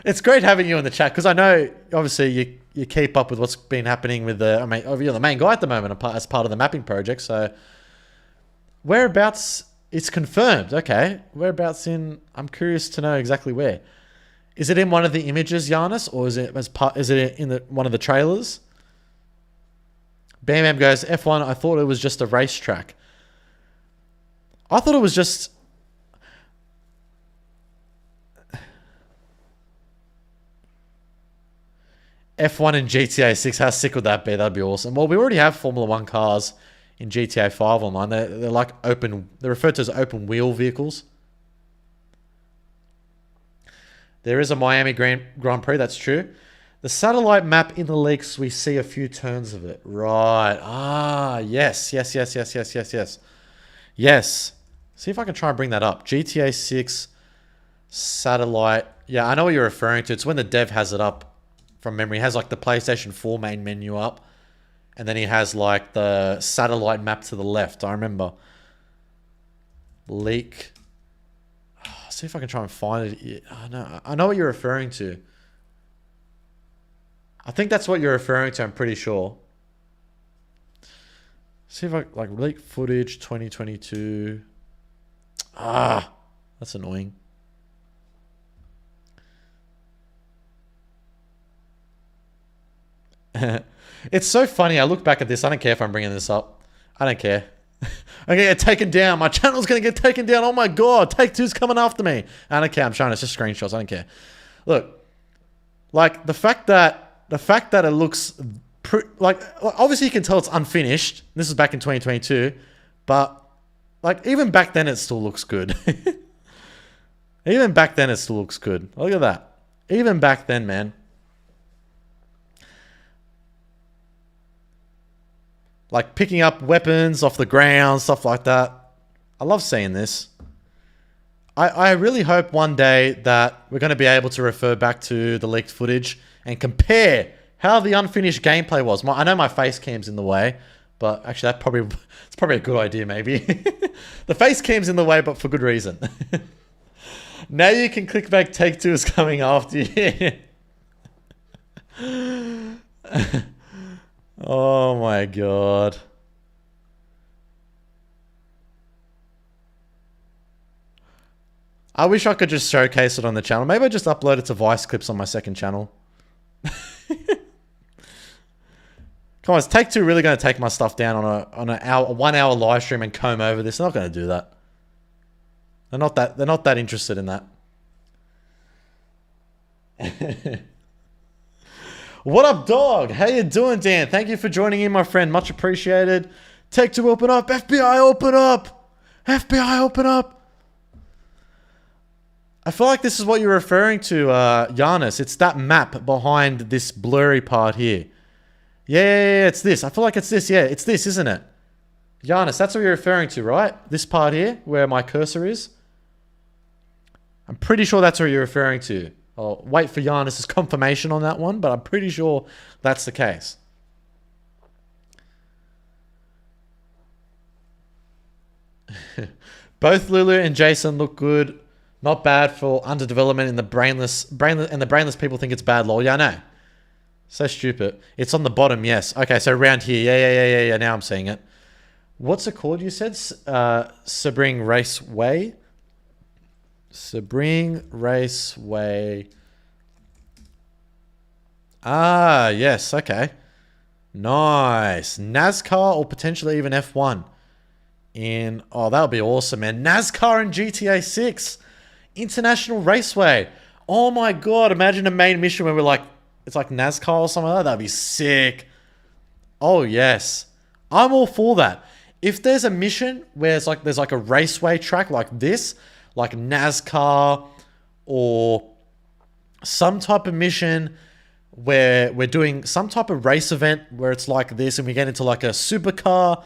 It's great having you in the chat because I know obviously you keep up with what's been happening with the, I mean, you're the main guy at the moment as part of the mapping project. So whereabouts, it's confirmed. Okay. Whereabouts in, I'm curious to know exactly where. Is it in one of the images, Giannis, or is it in one of the trailers? Bam Bam goes, F1, I thought it was just a racetrack. I thought it was just... F1 in GTA 6, how sick would that be? That'd be awesome. Well, we already have Formula 1 cars in GTA 5 online. They're like open, they're referred to as open wheel vehicles. There is a Miami Grand Prix, that's true. The satellite map in the leaks, we see a few turns of it. Right. Ah, yes. Yes. See if I can try and bring that up. GTA 6 satellite. Yeah, I know what you're referring to. It's when the dev has it up from memory. He has like the PlayStation 4 main menu up. And then he has like the satellite map to the left. I remember. Leak. See if I can try and find it. I know what you're referring to. I think that's what you're referring to. I'm pretty sure. See if I like leak footage 2022. Ah, that's annoying. It's so funny. I look back at this. I don't care if I'm bringing this up. I don't care. I'm going to get taken down. My channel's going to get taken down. Oh my God. Take-Two's coming after me. I don't care. I'm showing it's just screenshots. I don't care. Look, like the fact that it looks like obviously you can tell it's unfinished. This is back in 2022, but like even back then it still looks good. Even back then it still looks good. Look at that. Even back then, man. Like picking up weapons off the ground, stuff like that. I love seeing this. I really hope one day that we're going to be able to refer back to the leaked footage and compare how the unfinished gameplay was. I know my face cam's in the way, but actually it's probably a good idea maybe. The face cam's in the way, but for good reason. Now you can click back, Take-Two is coming after you. Oh my God. I wish I could just showcase it on the channel. Maybe I just upload it to Vice clips on my second channel. Come on, is Take-Two really going to take my stuff down on a 1 hour live stream and comb over this? They're not going to do that. They're not that interested in that. What up, dog? How you doing, Dan? Thank you for joining in, my friend. Much appreciated. Take-Two, open up. FBI, open up. FBI, open up. I feel like this is what you're referring to, Giannis. It's that map behind this blurry part here. Yeah, it's this. I feel like it's this. Yeah, it's this, isn't it? Giannis, that's what you're referring to, right? This part here, where my cursor is. I'm pretty sure that's what you're referring to. I'll wait for Giannis' confirmation on that one, but I'm pretty sure that's the case. Both Lulu and Jason look good. Not bad for underdevelopment in the brainless people think it's bad, lol. Yeah, I know. So stupid. It's on the bottom, yes. Okay, so around here. Yeah. Now I'm seeing it. What's it called, you said? Sebring Raceway? Sebring Raceway. Ah, yes, okay. Nice. NASCAR or potentially even F1. Oh, that would be awesome, man. NASCAR and GTA 6. International Raceway. Oh my God, imagine a main mission where we're like, it's like NASCAR or something like that. That'd be sick. Oh, yes. I'm all for that. If there's a mission where there's like a raceway track like this, like NASCAR, or some type of mission where we're doing some type of race event where it's like this and we get into like a supercar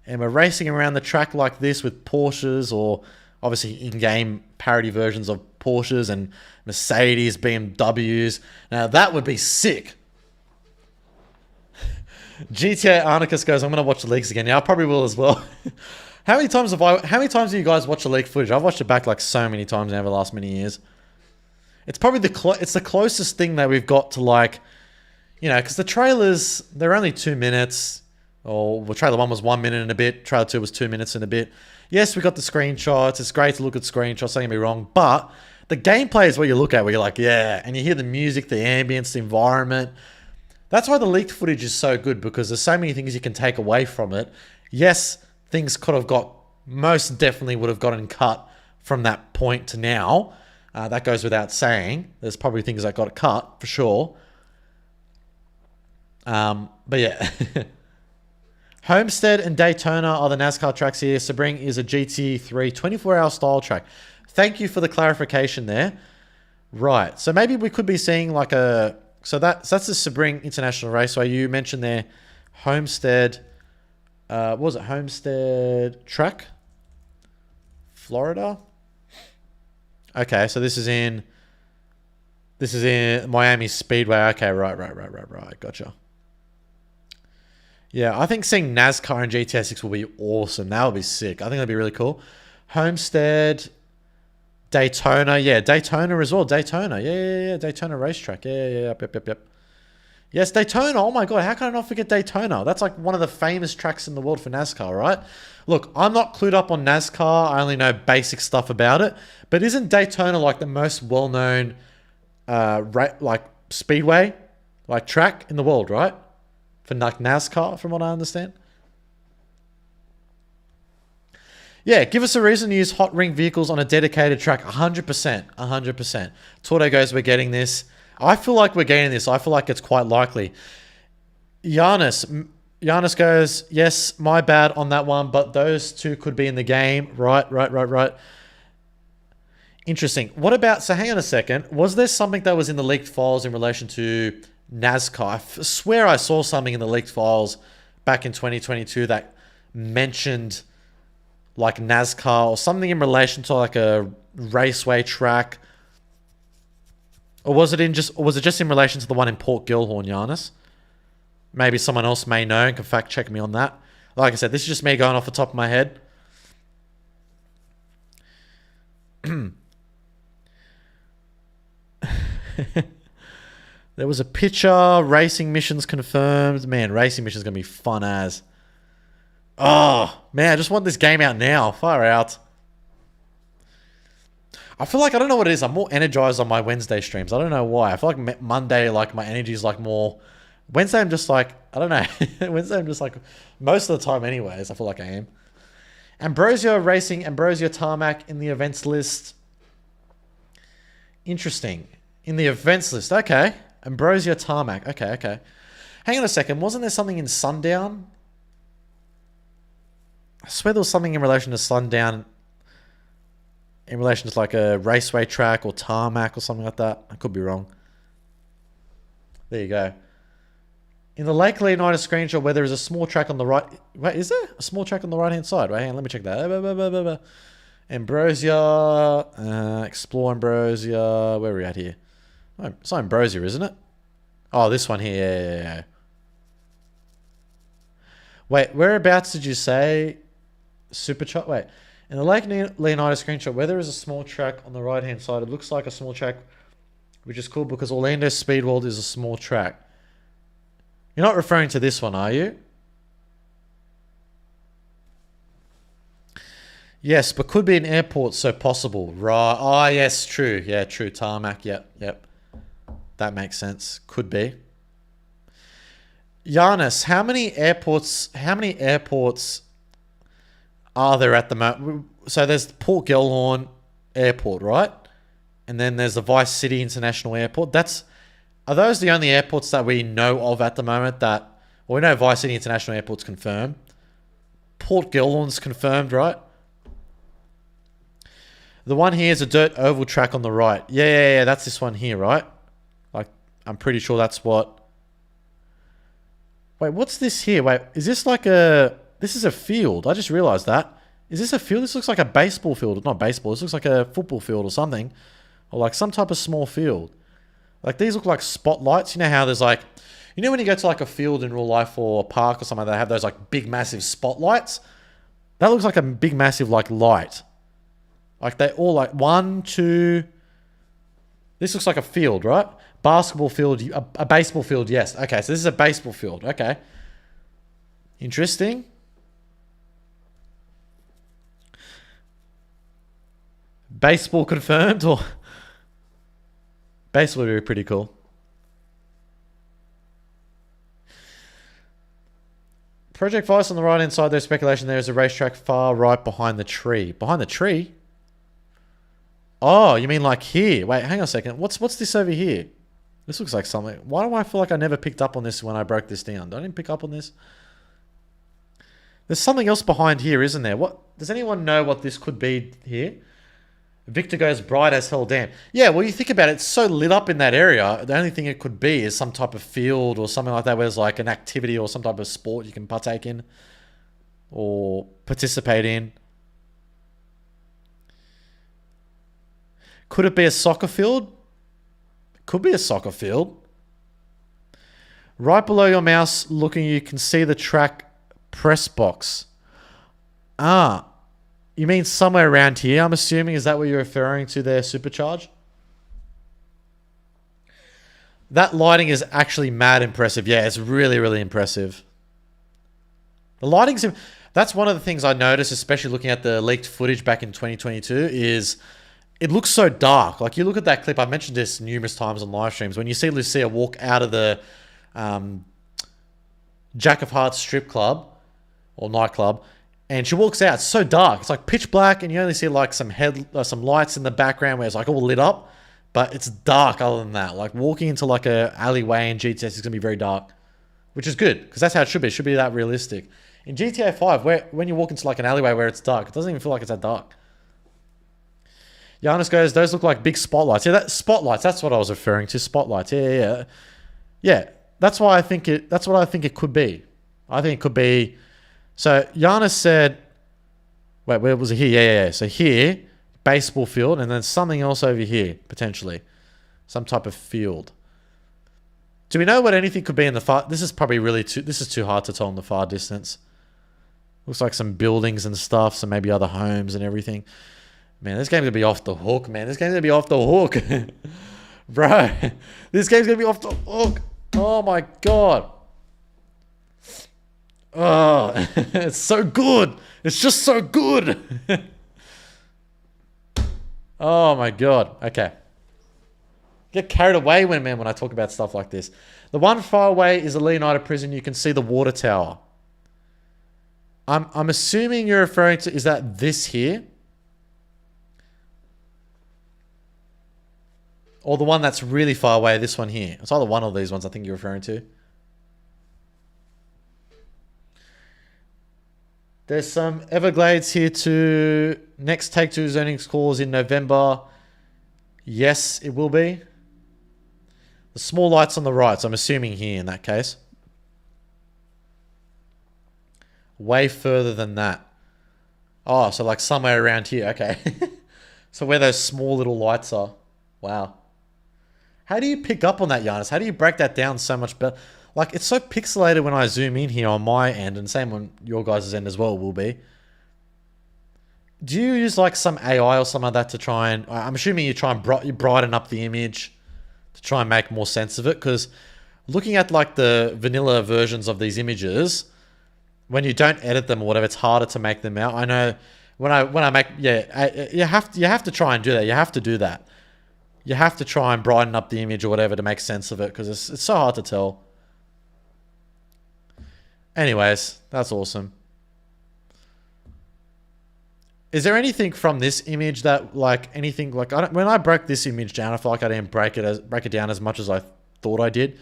and we're racing around the track like this with Porsches or obviously in-game parody versions of Porsches and Mercedes, BMWs. Now that would be sick. GTA Arnicus goes, I'm going to watch the leaks again. Yeah, I probably will as well. How many times have you guys watched the leaked footage? I've watched it back like so many times over the last many years. It's probably it's the closest thing that we've got to like, you know, because the trailers, they're only 2 minutes. Or well, trailer 1 was 1 minute and a bit. Trailer 2 was 2 minutes and a bit. Yes, we got the screenshots. It's great to look at screenshots, don't get me wrong. But the gameplay is what you look at, where you're like, yeah. And you hear the music, the ambience, the environment. That's why the leaked footage is so good, because there's so many things you can take away from it. Yes, things could have most definitely would have gotten cut from that point to now. That goes without saying. There's probably things that got cut, for sure. But yeah. Homestead and Daytona are the NASCAR tracks here. Sebring is a GT3 24-hour style track. Thank you for the clarification there. Right. So maybe we could be seeing like a... So that's the Sebring International Raceway. You mentioned there Homestead... what was it? Homestead track? Florida? Okay, so this is in Miami Speedway. Okay, right. Gotcha. Yeah, I think seeing NASCAR and GTA 6 will be awesome. That would be sick. I think that'd be really cool. Homestead, Daytona. Yeah, Daytona as well. Daytona. Yeah. Daytona racetrack. Yeah. Yep. Yes, Daytona. Oh my God, how can I not forget Daytona? That's like one of the famous tracks in the world for NASCAR, right? Look, I'm not clued up on NASCAR. I only know basic stuff about it. But isn't Daytona like the most well-known like speedway, like track in the world, right? For like NASCAR, from what I understand. Yeah, give us a reason to use hot ring vehicles on a dedicated track. 100%. Torto goes, we're getting this. I feel like we're getting this. I feel like it's quite likely. Giannis goes, yes, my bad on that one, but those two could be in the game. Right. Interesting. What about, so hang on a second. Was there something that was in the leaked files in relation to NASCAR? I swear I saw something in the leaked files back in 2022 that mentioned like NASCAR or something in relation to like a raceway track. Or was it just in relation to the one in Port Gilhorn, Giannis? Maybe someone else may know and can fact check me on that. Like I said, this is just me going off the top of my head. There was a picture. Racing missions confirmed. Man, racing missions going to be fun as. Oh, man, I just want this game out now. Far out. I feel like, I don't know what it is. I'm more energized on my Wednesday streams. I don't know why. I feel like Monday, like my energy is like more... Wednesday, I'm just like, I don't know. Wednesday, I'm just like, most of the time anyways, I feel like I am. Ambrosio Racing, Ambrosio Tarmac in the events list. Interesting. In the events list, okay. Ambrosio Tarmac, okay. Hang on a second, wasn't there something in Sundown? I swear there was something in relation to Sundown, in relation to like a raceway track or tarmac or something like that. I could be wrong. There you go. In the Lake Leonidas screenshot where there is a small track on the right... Wait, is there a small track on the right-hand side? Wait, hang on, let me check that. Ambrosia, explore Ambrosia. Where are we at here? Oh, it's Ambrosia, isn't it? Oh, this one here. Yeah. Wait, whereabouts did you say? Supercharge? Wait. In the Lake Leonidas screenshot, where there is a small track on the right-hand side, it looks like a small track, which is cool because Orlando Speed World is a small track. You're not referring to this one, are you? Yes, but could be an airport, so possible. Right. Oh, yes, true. Yeah, true. Tarmac. Yep. That makes sense. Could be. Giannis, how many airports are there at the moment? So there's Port Gilhorn Airport, right? And then there's the Vice City International Airport. Are those the only airports that we know of at the moment well, we know Vice City International Airport's confirmed. Port Gilhorn's confirmed, right? The one here is a dirt oval track on the right. Yeah, that's this one here, right? Like, I'm pretty sure that's what... Wait, what's this here? Wait, is this like a... This is a field. I just realized that. Is this a field? This looks like a baseball field. Not baseball. This looks like a football field or something. Or like some type of small field. Like these look like spotlights. You know how there's like... You know when you go to like a field in real life or a park or something, they have those like big massive spotlights? That looks like a big, massive, like, light. Like, they all, like, one, two... This looks like a field, right? Basketball field, a baseball field, yes. Okay, so this is a baseball field. Okay. Interesting. Baseball confirmed, or... Baseball would be pretty cool. Project Vice on the right-hand side, there's speculation there is a racetrack far right behind the tree. Behind the tree? Oh, you mean like here? Wait, hang on a second. What's this over here? This looks like something. Why do I feel like I never picked up on this when I broke this down? Did I didn't pick up on this? There's something else behind here, isn't there? What does anyone know what this could be here? Victor goes bright as hell, damn. Yeah, well, you think about it, it's so lit up in that area. The only thing it could be is some type of field or something like that where there's like an activity or some type of sport you can partake in or participate in. Could it be a soccer field? Could be a soccer field. Right below your mouse looking, you can see the track press box. Ah, you mean somewhere around here, I'm assuming? Is that what you're referring to there, Supercharge? That lighting is actually mad impressive. Yeah, it's really, really impressive. The lighting's... That's one of the things I noticed, especially looking at the leaked footage back in 2022, is it looks so dark. Like, you look at that clip, I mentioned this numerous times on live streams, when you see Lucia walk out of the Jack of Hearts strip club, or nightclub, and she walks out. It's so dark. It's like pitch black, and you only see like some lights in the background where it's like all lit up, but it's dark other than that. Like walking into like a alleyway in GTS is going to be very dark, which is good because that's how it should be. It should be that realistic. In GTA 5, when you walk into like an alleyway where it's dark, it doesn't even feel like it's that dark. Giannis goes, those look like big spotlights. Yeah, that spotlights. That's what I was referring to. Spotlights. Yeah. That's what I think it could be. I think it could be. So Giannis said, wait, where was it? Here? Yeah. So here, baseball field, and then something else over here, potentially. Some type of field. Do we know what anything could be in the far... This is probably this is too hard to tell in the far distance. Looks like some buildings and stuff, some maybe other homes and everything. Man, this game's going to be off the hook, man. This game's going to be off the hook. Bro, this game's going to be off the hook. Oh my God. Oh, it's so good. It's just so good. Oh my God. Okay. Get carried away when I talk about stuff like this. The one far away is the Leonardo prison. You can see the water tower. I'm assuming you're referring to, is that this here? Or the one that's really far away, this one here. It's either one of these ones I think you're referring to. There's some Everglades here too. Next Take-Two's earnings calls in November. Yes, it will be. The small lights on the right, so I'm assuming here in that case. Way further than that. Oh, so like somewhere around here. Okay. So where those small little lights are. Wow. How do you pick up on that, Giannis? How do you break that down so much better? Like, it's so pixelated when I zoom in here on my end, and same on your guys' end as well will be. Do you use like some AI or something like that to try and... I'm assuming you try and you brighten up the image to try and make more sense of it, because looking at like the vanilla versions of these images, when you don't edit them or whatever, it's harder to make them out. I know when I make... Yeah, you have to try and do that. You have to do that. You have to try and brighten up the image or whatever to make sense of it, because it's so hard to tell. Anyways, that's awesome. Is there anything from this image that, like, anything, like, when I broke this image down, I feel like I didn't break it down as much as I thought I did.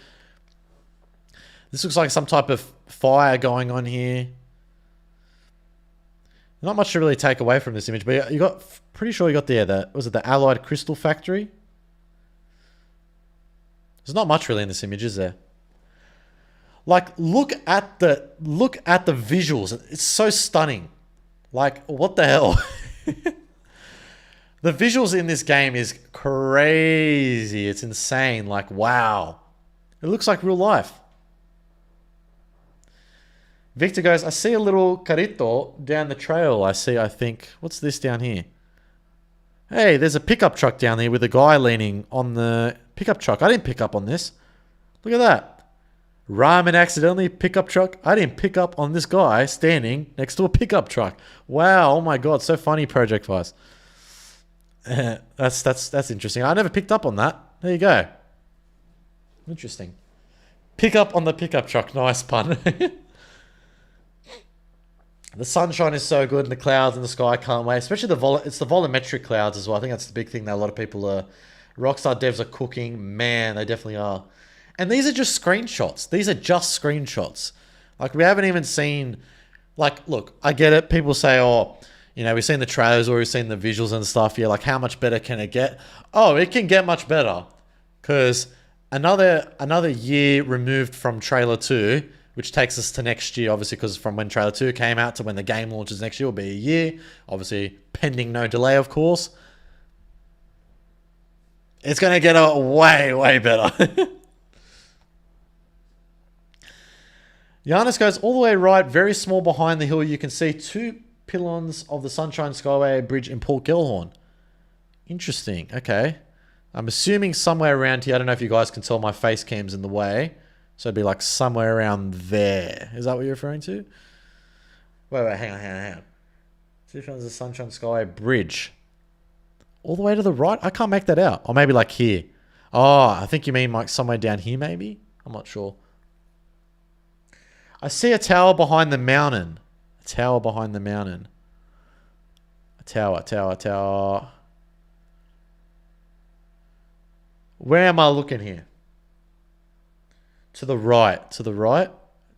This looks like some type of fire going on here. Not much to really take away from this image, but you got, pretty sure you got there, was it the Allied Crystal Factory? There's not much really in this image, is there? Like, look at the visuals. It's so stunning. Like, what the hell? The visuals in this game is crazy. It's insane. Like, wow. It looks like real life. Victor goes, I see a little carrito down the trail. I think. What's this down here? Hey, there's a pickup truck down there with a guy leaning on the pickup truck. I didn't pick up on this. Look at that. Ramen accidentally pickup truck. I didn't pick up on this guy standing next to a pickup truck. Wow. Oh my God. So funny, Project Vice. That's interesting. I never picked up on that. There you go. Interesting. Pick up on the pickup truck. Nice pun. The sunshine is so good and the clouds in the sky, can't wait. Especially it's the volumetric clouds as well. I think that's the big thing that a lot of people are... Rockstar devs are cooking. Man, they definitely are. And these are just screenshots. These are just screenshots. Like, we haven't even seen... Like, look, I get it. People say, oh, you know, we've seen the trailers or we've seen the visuals and stuff. Yeah, like, how much better can it get? Oh, it can get much better. Because another year removed from trailer 2... which takes us to next year, obviously, because from when trailer 2 came out to when the game launches next year will be a year. Obviously, pending no delay, of course. It's going to get a way, way better. Giannis goes all the way right, very small behind the hill. You can see 2 pylons of the Sunshine Skyway Bridge in Port Gellhorn. Interesting. Okay. I'm assuming somewhere around here. I don't know if you guys can tell my face cam's in the way. So it'd be like somewhere around there. Is that what you're referring to? Wait, hang on. Two pylons of the Sunshine Skyway Bridge. All the way to the right? I can't make that out. Or maybe like here. Oh, I think you mean like somewhere down here maybe? I'm not sure. I see a tower behind the mountain. A tower behind the mountain. A tower. Where am I looking here? To the right.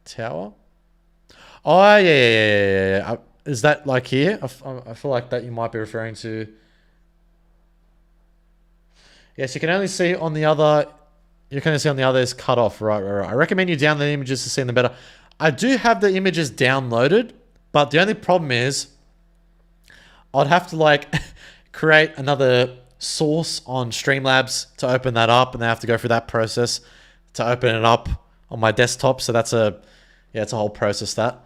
Tower. Oh, yeah. Is that like here? I feel like that you might be referring to... Yes, you can only see on the other... You can only see on the other is cut off. Right. I recommend you download the images to see them better. I do have the images downloaded, but the only problem is... I'd have to like create another source on Streamlabs to open that up, and then I have to go through that process to open it up on my desktop. So that's it's a whole process that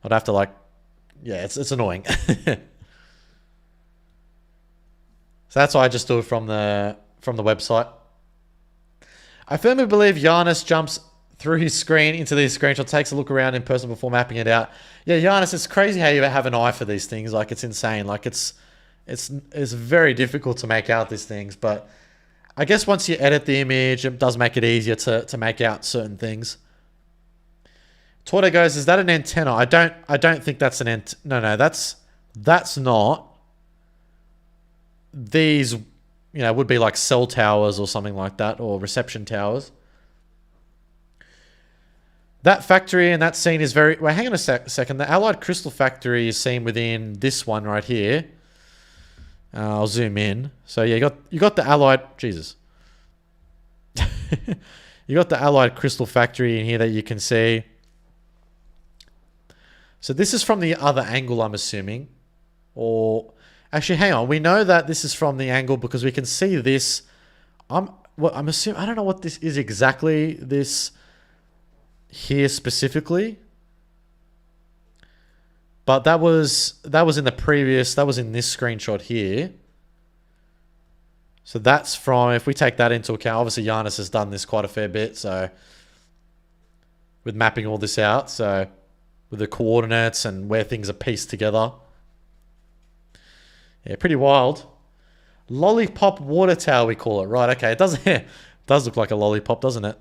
I'd have to like, it's annoying. So that's why I just do it from the website. I firmly believe Giannis jumps through his screen into these screenshots, takes a look around in person before mapping it out. Yeah, Giannis, it's crazy how you have an eye for these things. Like, it's insane. Like, it's very difficult to make out these things, but I guess once you edit the image, it does make it easier to make out certain things. Torte goes, is that an antenna? I don't think that's an antenna. No, that's not. These, would be like cell towers or something like that, or reception towers. That factory and that scene is very... Wait, hang on a second. The Allied Crystal Factory is seen within this one right here. I'll zoom in. So yeah, you got the Allied... Jesus. You got the Allied Crystal Factory in here that you can see. So this is from the other angle, I'm assuming. Or... Actually, hang on. We know that this is from the angle because we can see this. I'm assuming... I don't know what this is exactly. This... Here specifically. But that was in the previous... That was in this screenshot here. So that's from... If we take that into account... Obviously, Giannis has done this quite a fair bit. So... With mapping all this out. So... With the coordinates and where things are pieced together. Yeah, pretty wild. Lollipop water tower, we call it. Right, okay. It does look like a lollipop, doesn't it?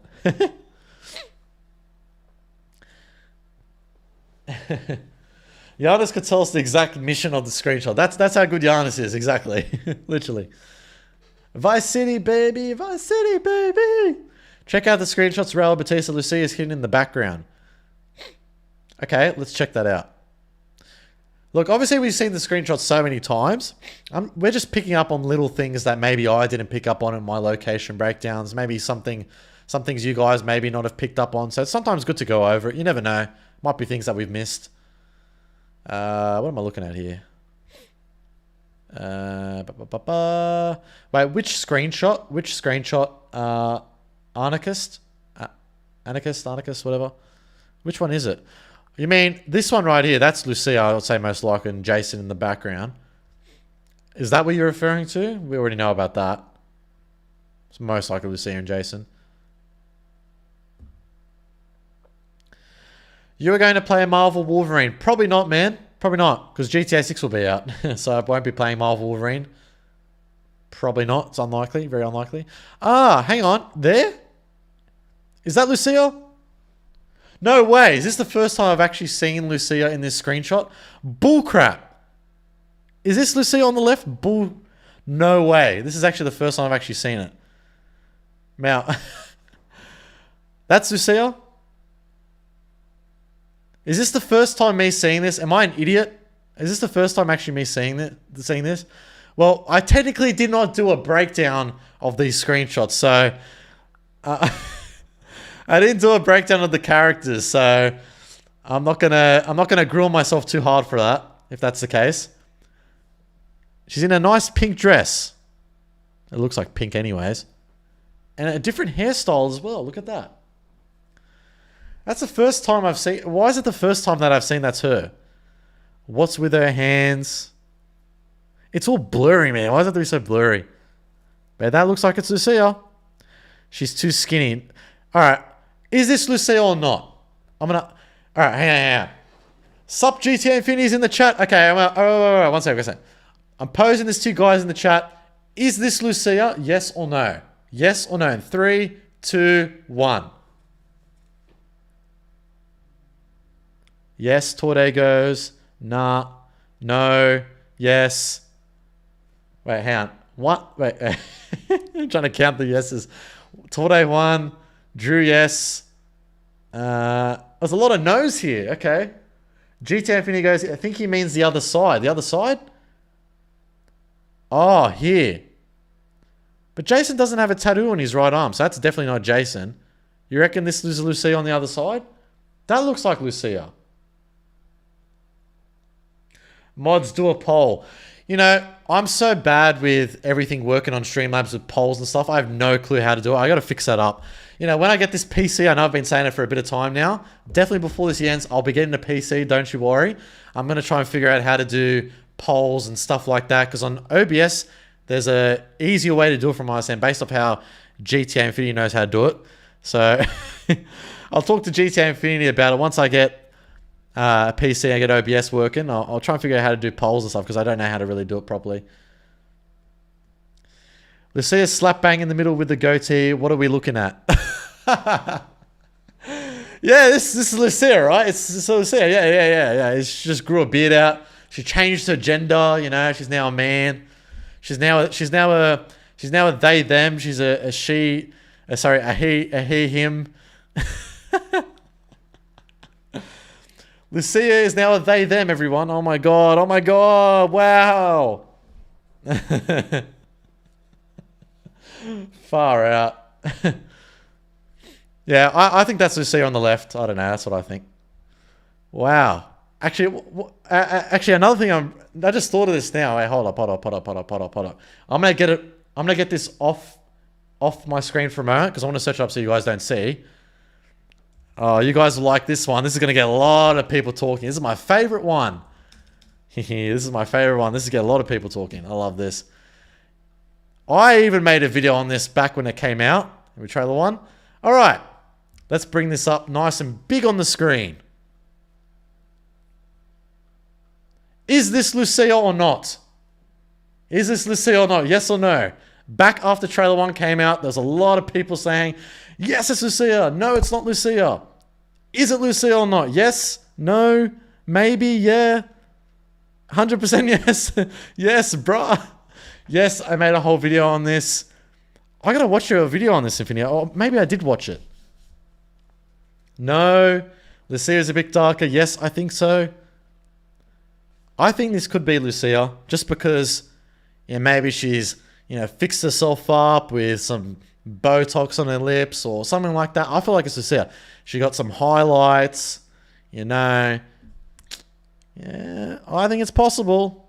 Giannis could tell us the exact mission of the screenshot. That's how good Giannis is, exactly. Literally. Vice City, baby! Vice City, baby! Check out the screenshots. Raul Batista Lucia is hidden in the background. Okay, let's check that out. Look, obviously we've seen the screenshots so many times. We're just picking up on little things that maybe I didn't pick up on in my location breakdowns. Maybe some things you guys maybe not have picked up on. So it's sometimes good to go over it. You never know. Might be things that we've missed. What am I looking at here? Wait, which screenshot? Which screenshot? Anarchist, whatever. Which one is it? You mean this one right here? That's Lucia, I would say most likely, and Jason in the background. Is that what you're referring to? We already know about that. It's most likely Lucia and Jason. You are going to play a Marvel Wolverine. Probably not, man. Probably not, because GTA 6 will be out. So I won't be playing Marvel Wolverine. Probably not. It's unlikely. Very unlikely. Ah, hang on. There? Is that Lucia? No way. Is this the first time I've actually seen Lucia in this screenshot? Bullcrap. Is this Lucia on the left? No way. This is actually the first time I've actually seen it. Now, that's Lucia? Is this the first time me seeing this? Am I an idiot? Is this the first time actually me seeing this? Well, I technically did not do a breakdown of these screenshots, so I didn't do a breakdown of the characters, so I'm not gonna grill myself too hard for that, if that's the case. She's in a nice pink dress. It looks like pink anyways. And a different hairstyle as well. Look at that. That's the first time I've seen... Why is it the first time that I've seen that's her? What's with her hands? It's all blurry, man. Why does it have to be so blurry? Man, that looks like it's Lucia. She's too skinny. Alright. Is this Lucia or not? I'm gonna... Alright, hang on. Sup, GTA Infinity's in the chat. Okay, oh, one second. I'm posing this to you guys in the chat. Is this Lucia? Yes or no? Yes or no? In 3, 2, 1. Yes, Torde goes. Nah. No. Yes. Wait, hang on. What? Wait. I'm trying to count the yeses. Torde 1. Drew, yes. There's a lot of no's here. Okay. GTA Infinity goes, I think he means the other side. The other side? Oh, here. But Jason doesn't have a tattoo on his right arm, so that's definitely not Jason. You reckon this is Lucia on the other side? That looks like Lucia. Mods, do a poll. You know, I'm so bad with everything working on Streamlabs with polls and stuff. I have no clue how to do it. I got to fix that up. You know, when I get this PC, I know I've been saying it for a bit of time now. Definitely before this ends, I'll be getting a PC. Don't you worry. I'm going to try and figure out how to do polls and stuff like that. Because on OBS, there's a easier way to do it from my understanding based off how GTA Infinity knows how to do it. So I'll talk to GTA Infinity about it once I get a PC, I get OBS working. I'll try and figure out how to do polls and stuff because I don't know how to really do it properly. Lucia slap bang in the middle with the goatee. What are we looking at? Yeah, this is Lucia, right? It's Lucia. Yeah. She just grew a beard out. She changed her gender. You know, she's now a man. She's now a they them. She's a she. Sorry, a he him. Lucia is now a they them, everyone. Oh my god. Wow. Far out. Yeah, I think that's Lucia on the left. I don't know. That's what I think. Wow. Actually, another thing I just thought of this now. Wait, hold up. I'm gonna get this off my screen for a moment because I want to search it up so you guys don't see. Oh, you guys will like this one. This is gonna get a lot of people talking. This is my favorite one. This is my favorite one. This is gonna get a lot of people talking. I love this. I even made a video on this back when it came out. We trailer 1. All right, let's bring this up nice and big on the screen. Is this Lucia or not? Is this Lucia or not? Yes or no? Back after trailer 1 came out, there's a lot of people saying, yes, it's Lucia. No, it's not Lucia. Is it Lucia or not? Yes, no, maybe, yeah. 100% yes. Yes, bruh. Yes, I made a whole video on this. I gotta watch your video on this, Infinity. Or maybe I did watch it. No. Lucia is a bit darker. Yes, I think so. I think this could be Lucia. Just because, yeah, maybe she's, you know, fixed herself up with some Botox on her lips or something like that. I feel like it's Lucia. She got some highlights, you know. Yeah, I think it's possible.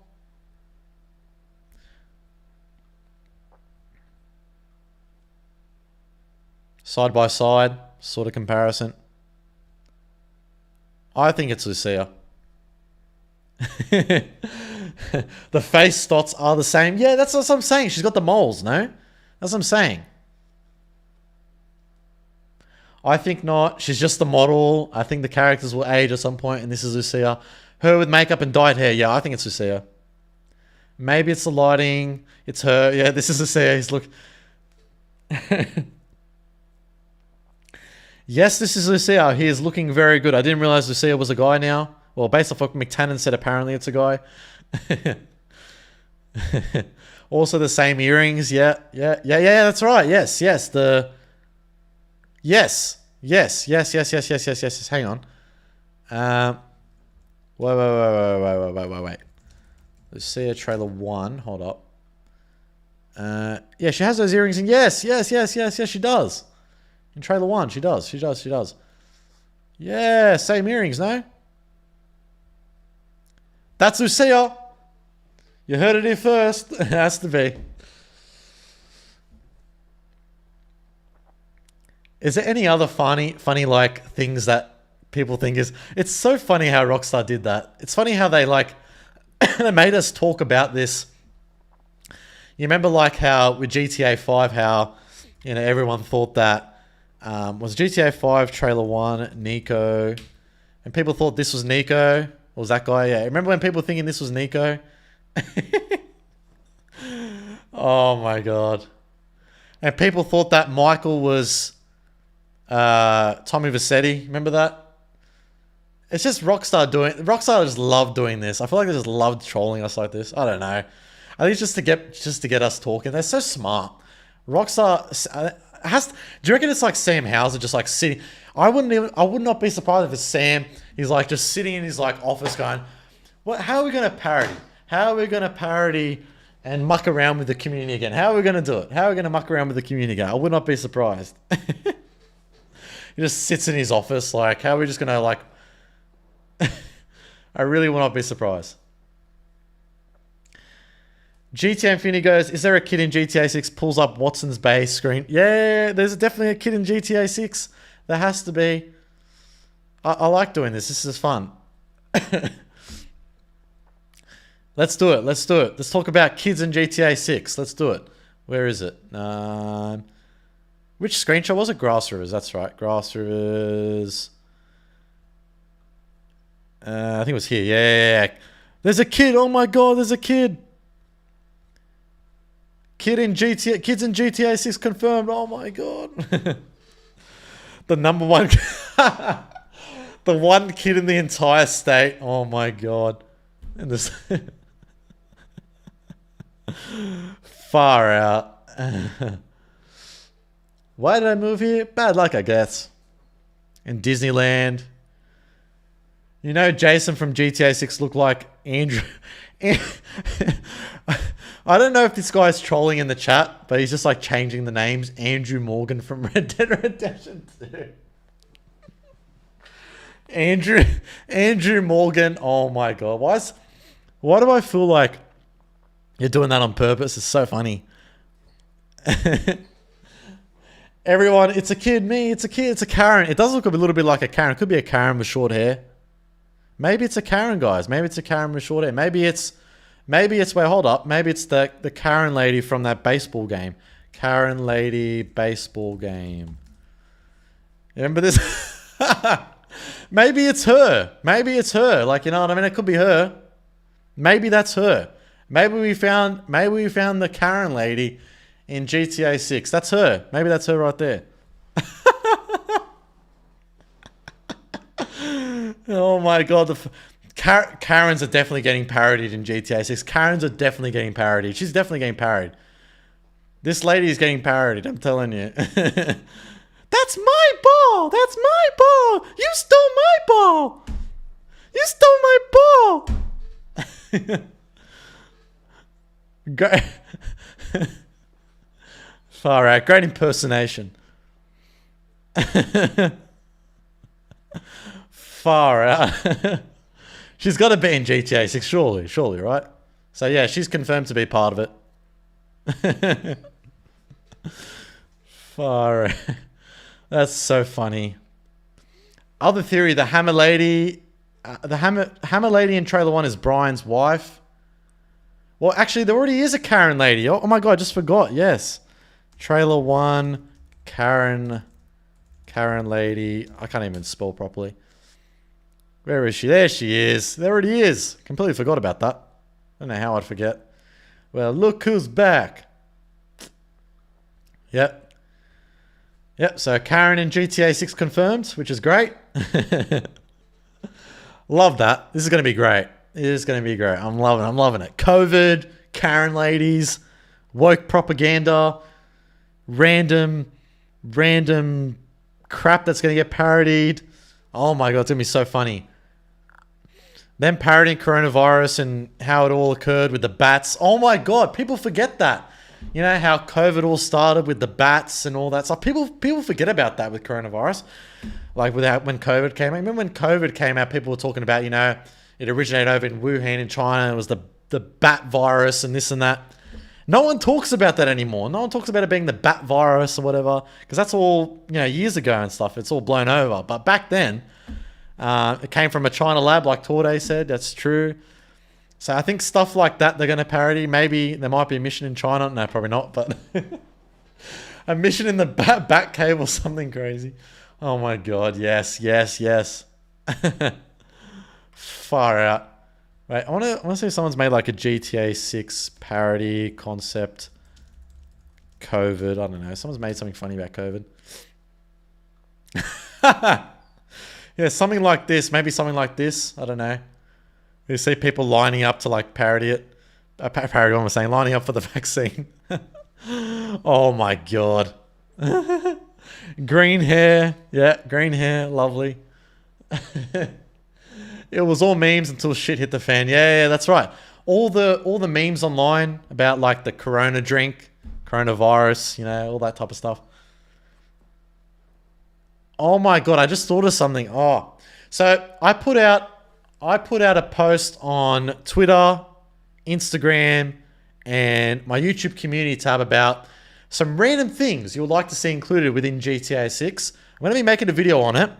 Side by side, sort of comparison. I think it's Lucia. The face dots are the same. Yeah, that's what I'm saying. She's got the moles, no? That's what I'm saying. I think not. She's just the model. I think the characters will age at some point, and this is Lucia. Her with makeup and dyed hair. Yeah, I think it's Lucia. Maybe it's the lighting. It's her. Yeah, this is Lucia. He's look. Yes, this is Lucia. He is looking very good. I didn't realize Lucia was a guy now. Well, based off what McTannen said, apparently it's a guy. Also the same earrings. Yeah. That's right. Yes. Yes. Hang on. Wait. Lucia trailer 1. Hold up. Yeah, she has those earrings, and yes, she does. In trailer 1, she does. Yeah, same earrings, no? That's Lucia. You heard it here first. It has to be. Is there any other funny like things that people think is? It's so funny how Rockstar did that. It's funny how they like they made us talk about this. You remember like how with GTA 5, how everyone thought that was GTA 5 trailer 1 Nico, and people thought this was Nico. Or was that guy? Yeah. Remember when people thinking this was Nico? Oh my god! And people thought that Michael was Tommy Vercetti. Remember that? It's just Rockstar just love doing this. I feel like they just love trolling us like this. I don't know. I think it's just to get us talking. They're so smart. Rockstar has. Do you reckon it's like Sam Houser just like sitting? I would not be surprised if it's Sam. He's like just sitting in his like office going, "What? How are we going to parody? How are we going to parody and muck around with the community again? How are we going to do it? How are we going to muck around with the community again?" I would not be surprised. He just sits in his office like, "How are we just going to like?" I really will not be surprised. GTA Infinity goes, "Is there a kid in GTA 6?" Pulls up Watson's Bay screen. Yeah, there's definitely a kid in GTA 6. There has to be. I like doing this. This is fun. Let's do it. Let's talk about kids in GTA 6. Let's do it. Where is it? Which screenshot was it? Grass Rivers. That's right. Grass Rivers. I think it was here. Yeah. There's a kid. Oh my god, there's a kid. Kids in GTA 6 confirmed. Oh my god. The number one the one kid in the entire state. Oh my god. And this far out. Why did I move here? Bad luck, I guess. In Disneyland. You know, Jason from GTA 6 looked like Andrew. I don't know if this guy's trolling in the chat, but he's just like changing the names. Andrew Morgan from Red Dead Redemption 2. Andrew Morgan. Oh my god. Why do I feel like you're doing that on purpose? It's so funny. Everyone, it's a kid. Me, it's a kid. It's a Karen. It does look a little bit like a Karen. It could be a Karen with short hair. Maybe it's a Karen, guys. Maybe it's a Karen with short hair. Maybe it's wait, hold up. Maybe it's the Karen lady from that baseball game. Karen lady baseball game. Remember this? Maybe it's her. Like, you know what I mean? It could be her. Maybe that's her. Maybe we found the Karen lady in GTA 6. That's her. Maybe that's her right there. Oh my god, Karens are definitely getting parodied in GTA 6. Karens are definitely getting parodied. She's definitely getting parodied. This lady is getting parodied, I'm telling you. That's my ball! That's my ball! You stole my ball! You stole my ball! Great. Far out. Great impersonation. Far out. She's got to be in GTA 6, surely, right? So yeah, she's confirmed to be part of it. Far out. That's so funny. Other theory, the Hammer Lady The Hammer Lady in trailer 1 is Brian's wife. Well, actually, there already is a Karen lady. Oh my god, I just forgot. Yes. Trailer 1, Karen lady. I can't even spell properly. Where is she? There she is. There it is. Completely forgot about that. I don't know how I'd forget. Well, look who's back. Yep. Yep, so Karen in GTA 6 confirmed, which is great. Love that. This is going to be great. It is going to be great. I'm loving it. COVID, Karen ladies, woke propaganda, random crap that's going to get parodied. Oh my god, it's going to be so funny. Them parodying coronavirus and how it all occurred with the bats. Oh my god, people forget that. You know how COVID all started with the bats and all that stuff. People forget about that with coronavirus. Like when COVID came out. I remember when COVID came out, people were talking about, you know, it originated over in Wuhan in China. It was the bat virus and this and that. No one talks about that anymore. No one talks about it being the bat virus or whatever, because that's all, you know, years ago and stuff. It's all blown over. But back then, it came from a China lab, like Torde said. That's true. So I think stuff like that they're going to parody. Maybe there might be a mission in China. No, probably not. But a mission in the bat cave or something crazy. Oh my god. Yes. Far out. Wait, I want to see if someone's made like a GTA 6 parody concept. COVID. I don't know. Someone's made something funny about COVID. Yeah, something like this. Maybe something like this. I don't know. You see people lining up to like parody it. Parody what I'm saying. Lining up for the vaccine. Oh my god. Green hair. Yeah, green hair. Lovely. It was all memes until shit hit the fan. Yeah, that's right. All the memes online about like the corona drink, coronavirus, you know, all that type of stuff. Oh my god, I just thought of something. Oh. So I put out a post on Twitter, Instagram, and my YouTube community tab about some random things you would like to see included within GTA 6. I'm going to be making a video on it.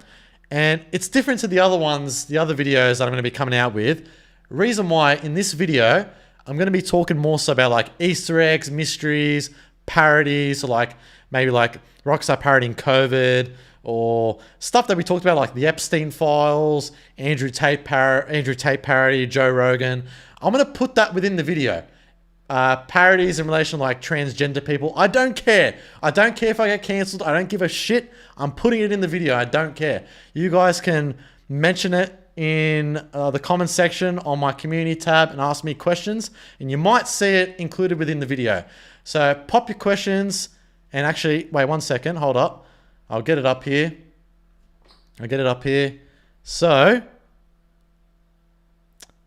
And it's different to the other ones, the other videos that I'm going to be coming out with. Reason why, in this video, I'm going to be talking more so about like Easter eggs, mysteries, parodies, or like maybe like Rockstar parodying COVID, or stuff that we talked about like the Epstein files, Andrew Tate parody, Joe Rogan. I'm going to put that within the video. Parodies in relation to like transgender people. I don't care. I don't care if I get cancelled. I don't give a shit. I'm putting it in the video. I don't care. You guys can mention it in the comment section on my community tab and ask me questions, and you might see it included within the video. So pop your questions, and actually, wait 1 second. Hold up. I'll get it up here. So,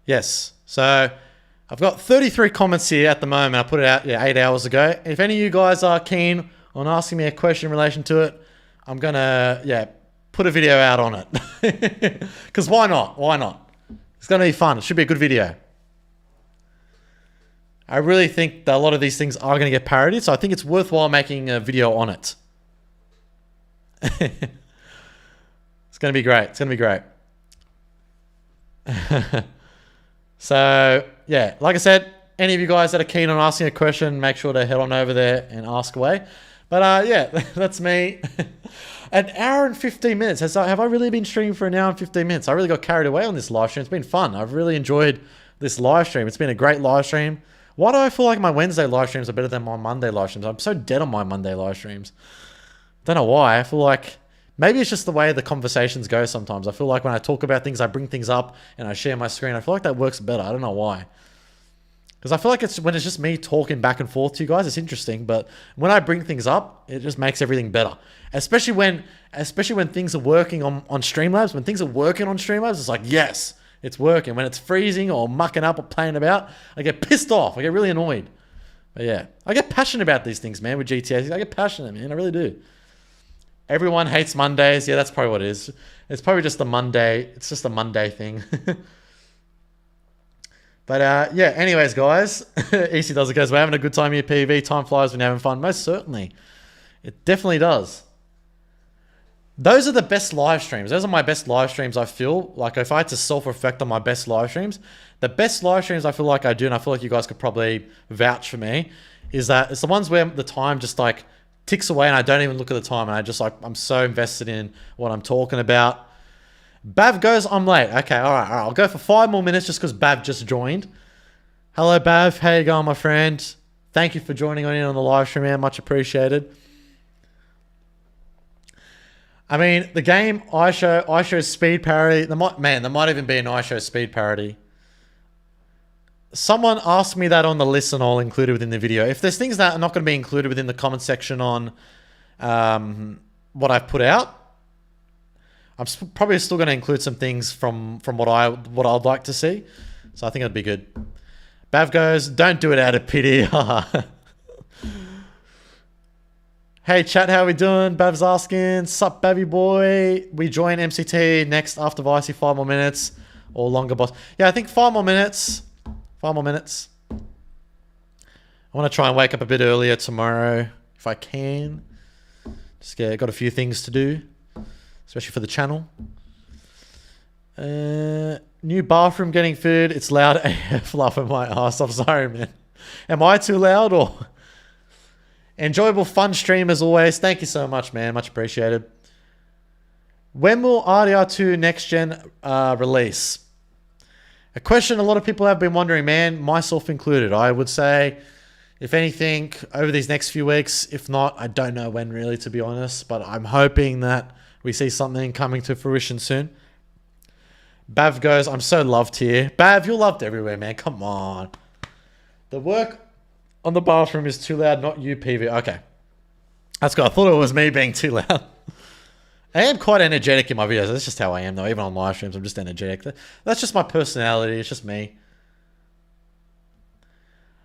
yes. So I've got 33 comments here at the moment. I put it out 8 hours ago. If any of you guys are keen on asking me a question in relation to it, I'm going to, put a video out on it. Because why not? Why not? It's going to be fun. It should be a good video. I really think that a lot of these things are going to get parodied, so I think it's worthwhile making a video on it. It's going to be great. It's going to be great. So, yeah, like I said, any of you guys that are keen on asking a question, make sure to head on over there and ask away. But yeah, that's me. An hour and 15 minutes. Have I really been streaming for an hour and 15 minutes? I really got carried away on this live stream. It's been fun. I've really enjoyed this live stream. It's been a great live stream. Why do I feel like my Wednesday live streams are better than my Monday live streams? I'm so dead on my Monday live streams. Don't know why. I feel like maybe it's just the way the conversations go sometimes. I feel like when I talk about things, I bring things up and I share my screen. I feel like that works better. I don't know why. Because I feel like when it's just me talking back and forth to you guys, it's interesting. But when I bring things up, it just makes everything better. Especially when things are working on Streamlabs. When things are working on Streamlabs, it's like, yes, it's working. When it's freezing or mucking up or playing about, I get pissed off. I get really annoyed. But yeah, I get passionate about these things, man, with GTA. I get passionate, man. I really do. Everyone hates Mondays. Yeah, that's probably what it is. It's probably just a Monday. It's just a Monday thing. But yeah, anyways, guys. Easy does it, guys. We're having a good time here, PV. Time flies when you're having fun. Most certainly. It definitely does. Those are the best live streams. Those are my best live streams. I feel like if I had to self-reflect on my best live streams, the best live streams I feel like I do, and I feel like you guys could probably vouch for me, is that it's the ones where the time just like ticks away and I don't even look at the time and I just like, I'm so invested in what I'm talking about. Bav goes, I'm late. Okay, all right. I'll go for 5 more minutes just because Bav just joined. Hello, Bav. How you going, my friend? Thank you for joining in on the live stream, man. Much appreciated. I mean, the game iShow speed parody. There might even be an iShow speed parody. Someone asked me that on the list and I'll include it within the video. If there's things that are not going to be included within the comment section on what I've put out, I'm probably still going to include some things from what I'd like to see. So I think it'd be good. Bav goes, don't do it out of pity. Hey chat, how we doing? Bav's asking, sup Bavy boy? We join MCT next after Vicey, 5 more minutes or longer, boss. Yeah, I think 5 more minutes. 5 more minutes. I want to try and wake up a bit earlier tomorrow if I can. Just got a few things to do, especially for the channel. New bathroom getting food. It's loud AF, laughing my ass off. Sorry, man. Am I too loud or? Enjoyable, fun stream as always. Thank you so much, man. Much appreciated. When will RDR2 Next Gen release? A question a lot of people have been wondering, man, myself included. I would say, if anything, over these next few weeks. If not, I don't know when really, to be honest. But I'm hoping that we see something coming to fruition soon. Bav goes, I'm so loved here. Bav, you're loved everywhere, man. Come on. The work on the bathroom is too loud, not you, PV. Okay. That's good. I thought it was me being too loud. I am quite energetic in my videos. That's just how I am, though. Even on live streams, I'm just energetic. That's just my personality. It's just me.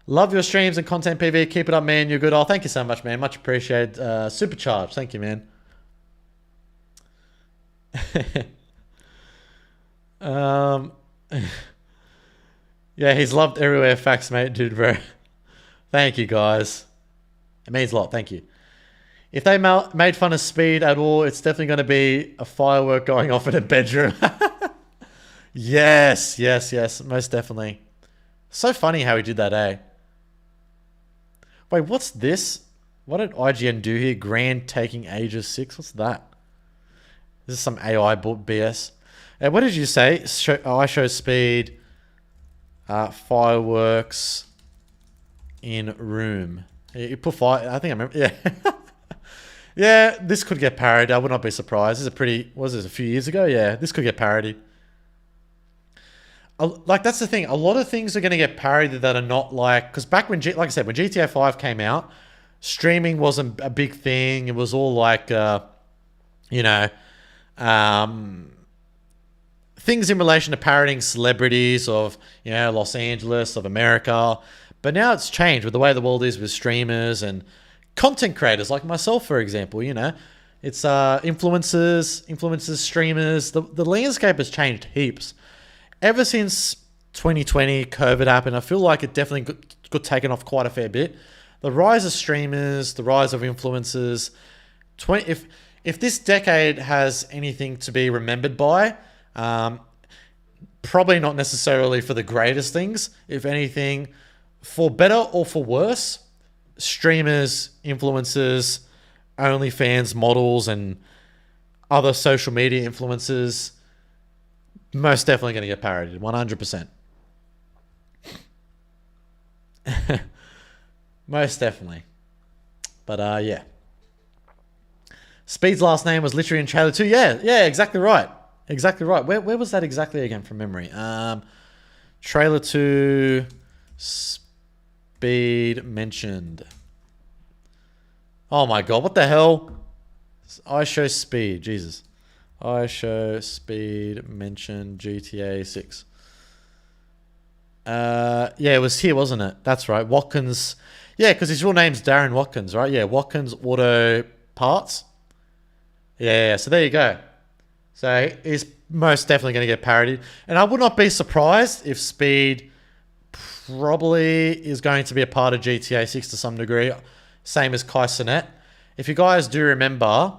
Love your streams and content, PV. Keep it up, man. You're good. Oh, thank you so much, man. Much appreciated. Supercharged. Thank you, man. Yeah, he's loved everywhere. Facts, mate. Dude, bro. Thank you, guys. It means a lot. Thank you. If they made fun of speed at all, it's definitely going to be a firework going off in a bedroom. Yes, yes, yes. Most definitely. So funny how he did that, eh? Wait, what's this? What did IGN do here? Grand taking ages 6? What's that? This is some AI BS. Hey, what did you say? iShow speed. Fireworks in room. You put fire. I think I remember. Yeah. Yeah, this could get parodied. I would not be surprised. This is a pretty. Was this a few years ago? Yeah, this could get parodied. Like, that's the thing. A lot of things are going to get parodied that are not like. Because back when, like I said, when GTA 5 came out, streaming wasn't a big thing. It was all like, you know, things in relation to parodying celebrities of, you know, Los Angeles, of America. But now it's changed with the way the world is with streamers and content creators like myself, for example. You know, it's influencers, streamers. The landscape has changed heaps. Ever since 2020, COVID happened, I feel like it definitely got taken off quite a fair bit. The rise of streamers, the rise of influencers. If this decade has anything to be remembered by, probably not necessarily for the greatest things. If anything, for better or for worse, streamers, influencers, OnlyFans models, and other social media influencers most definitely going to get parodied, 100%. Most definitely. But yeah. Speed's last name was literally in trailer 2. Yeah, exactly right. Exactly right. Where was that exactly again from memory? Trailer 2, Speed mentioned. Oh my god, what the hell? iShow Speed, Jesus. iShow Speed mentioned GTA 6. Yeah, it was here, wasn't it? That's right. Watkins. Yeah, because his real name's Darren Watkins, right? Yeah, Watkins Auto Parts. Yeah, so there you go. So he's most definitely going to get parodied. And I would not be surprised if Speed probably is going to be a part of GTA 6 to some degree. Same as Kai Cenat. If you guys do remember,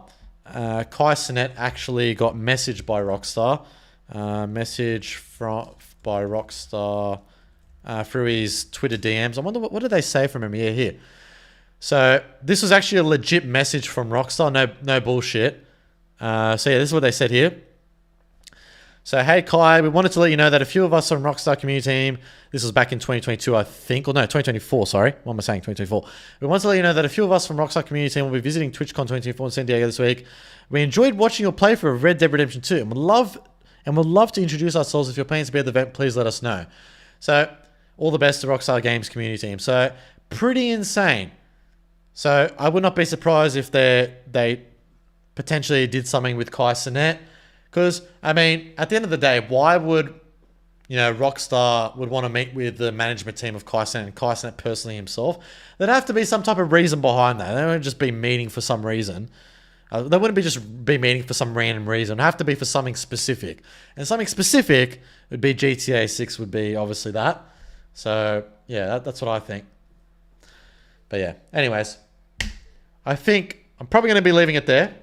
Kai Cenat actually got messaged by Rockstar. By Rockstar through his Twitter DMs. I wonder what did they say from him? Yeah, here. So this was actually a legit message from Rockstar. No bullshit. So yeah, this is what they said here. So, hey Kai, we wanted to let you know that a few of us from Rockstar community team, this was back in 2022, I think, or no, 2024, sorry. What am I saying, 2024? We wanted to let you know that a few of us from Rockstar community team will be visiting TwitchCon 2024 in San Diego this week. We enjoyed watching your playthrough of Red Dead Redemption 2 and would love to introduce ourselves. If you're planning to be at the event, please let us know. So, all the best to Rockstar Games community team. So, pretty insane. So, I would not be surprised if they potentially did something with Kai Cenat. Because, I mean, at the end of the day, why would, Rockstar would want to meet with the management team of Kai Cenat and Kai Cenat personally himself? There'd have to be some type of reason behind that. They wouldn't just be meeting for some reason. They wouldn't just be meeting for some random reason. It'd have to be for something specific. And something specific would be GTA 6 would be obviously that. So, yeah, that's what I think. But yeah, anyways, I think I'm probably going to be leaving it there.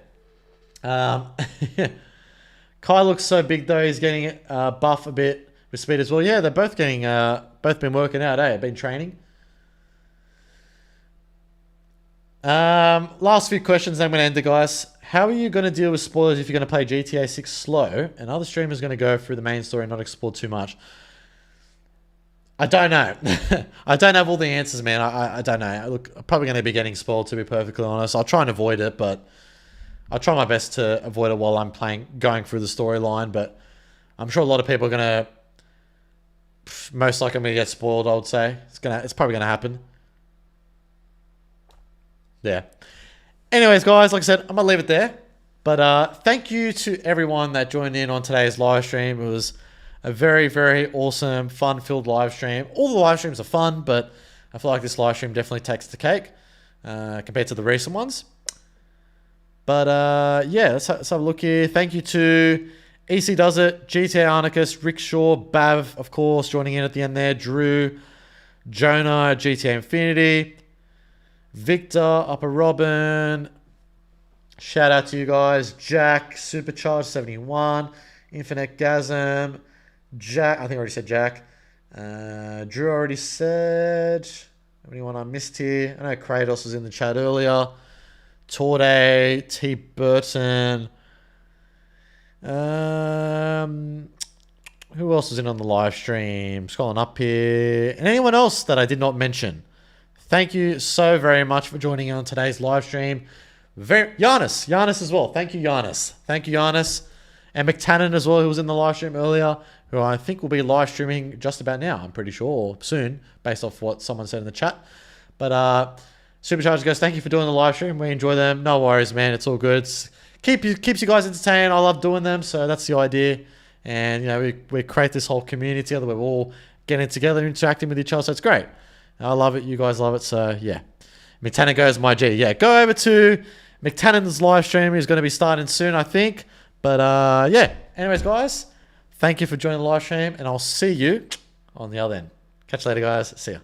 Kai looks so big though. He's getting buff a bit with speed as well. Yeah, they're both getting both been working out. Been training. Last few questions. Then I'm going to end it, guys. How are you going to deal with spoilers if you're going to play GTA 6 slow and other streamers going to go through the main story and not explore too much? I don't know. I don't have all the answers, man. I don't know. Look, I'm probably going to be getting spoiled, to be perfectly honest. I'll try and avoid it, but I'll try my best to avoid it while I'm going through the storyline, but I'm sure a lot of people are going to, most likely I'm going to get spoiled, I would say. It's probably going to happen. Yeah. Anyways, guys, like I said, I'm going to leave it there. But thank you to everyone that joined in on today's live stream. It was a very, very awesome, fun-filled live stream. All the live streams are fun, but I feel like this live stream definitely takes the cake compared to the recent ones. But yeah, let's have a look here. Thank you to EC Does It, GTA Arnicus, Rick Shaw, Bav, of course, joining in at the end there. Drew, Jonah, GTA Infinity, Victor, Upper Robin. Shout out to you guys. Jack, Supercharged 71, Infinite Gasm, Jack. I think I already said Jack. Drew already said. Anyone I missed here? I know Kratos was in the chat earlier. Torde, T. Burton. Who else was in on the live stream? Scrolling up here. And anyone else that I did not mention. Thank you so very much for joining on today's live stream. Giannis as well. Thank you, Giannis. Thank you, Giannis. And McTannon as well, who was in the live stream earlier, who I think will be live streaming just about now, I'm pretty sure, or soon, based off what someone said in the chat. But, Supercharged goes, thank you for doing the live stream. We enjoy them. No worries, man. It's all good. Keeps you guys entertained. I love doing them, so that's the idea. And, we create this whole community together. We're all getting together, interacting with each other, so it's great. I love it. You guys love it, so yeah. McTannon goes, my G. Yeah, go over to McTannon's live stream. He's going to be starting soon, I think. But, yeah. Anyways, guys, thank you for joining the live stream, and I'll see you on the other end. Catch you later, guys. See ya.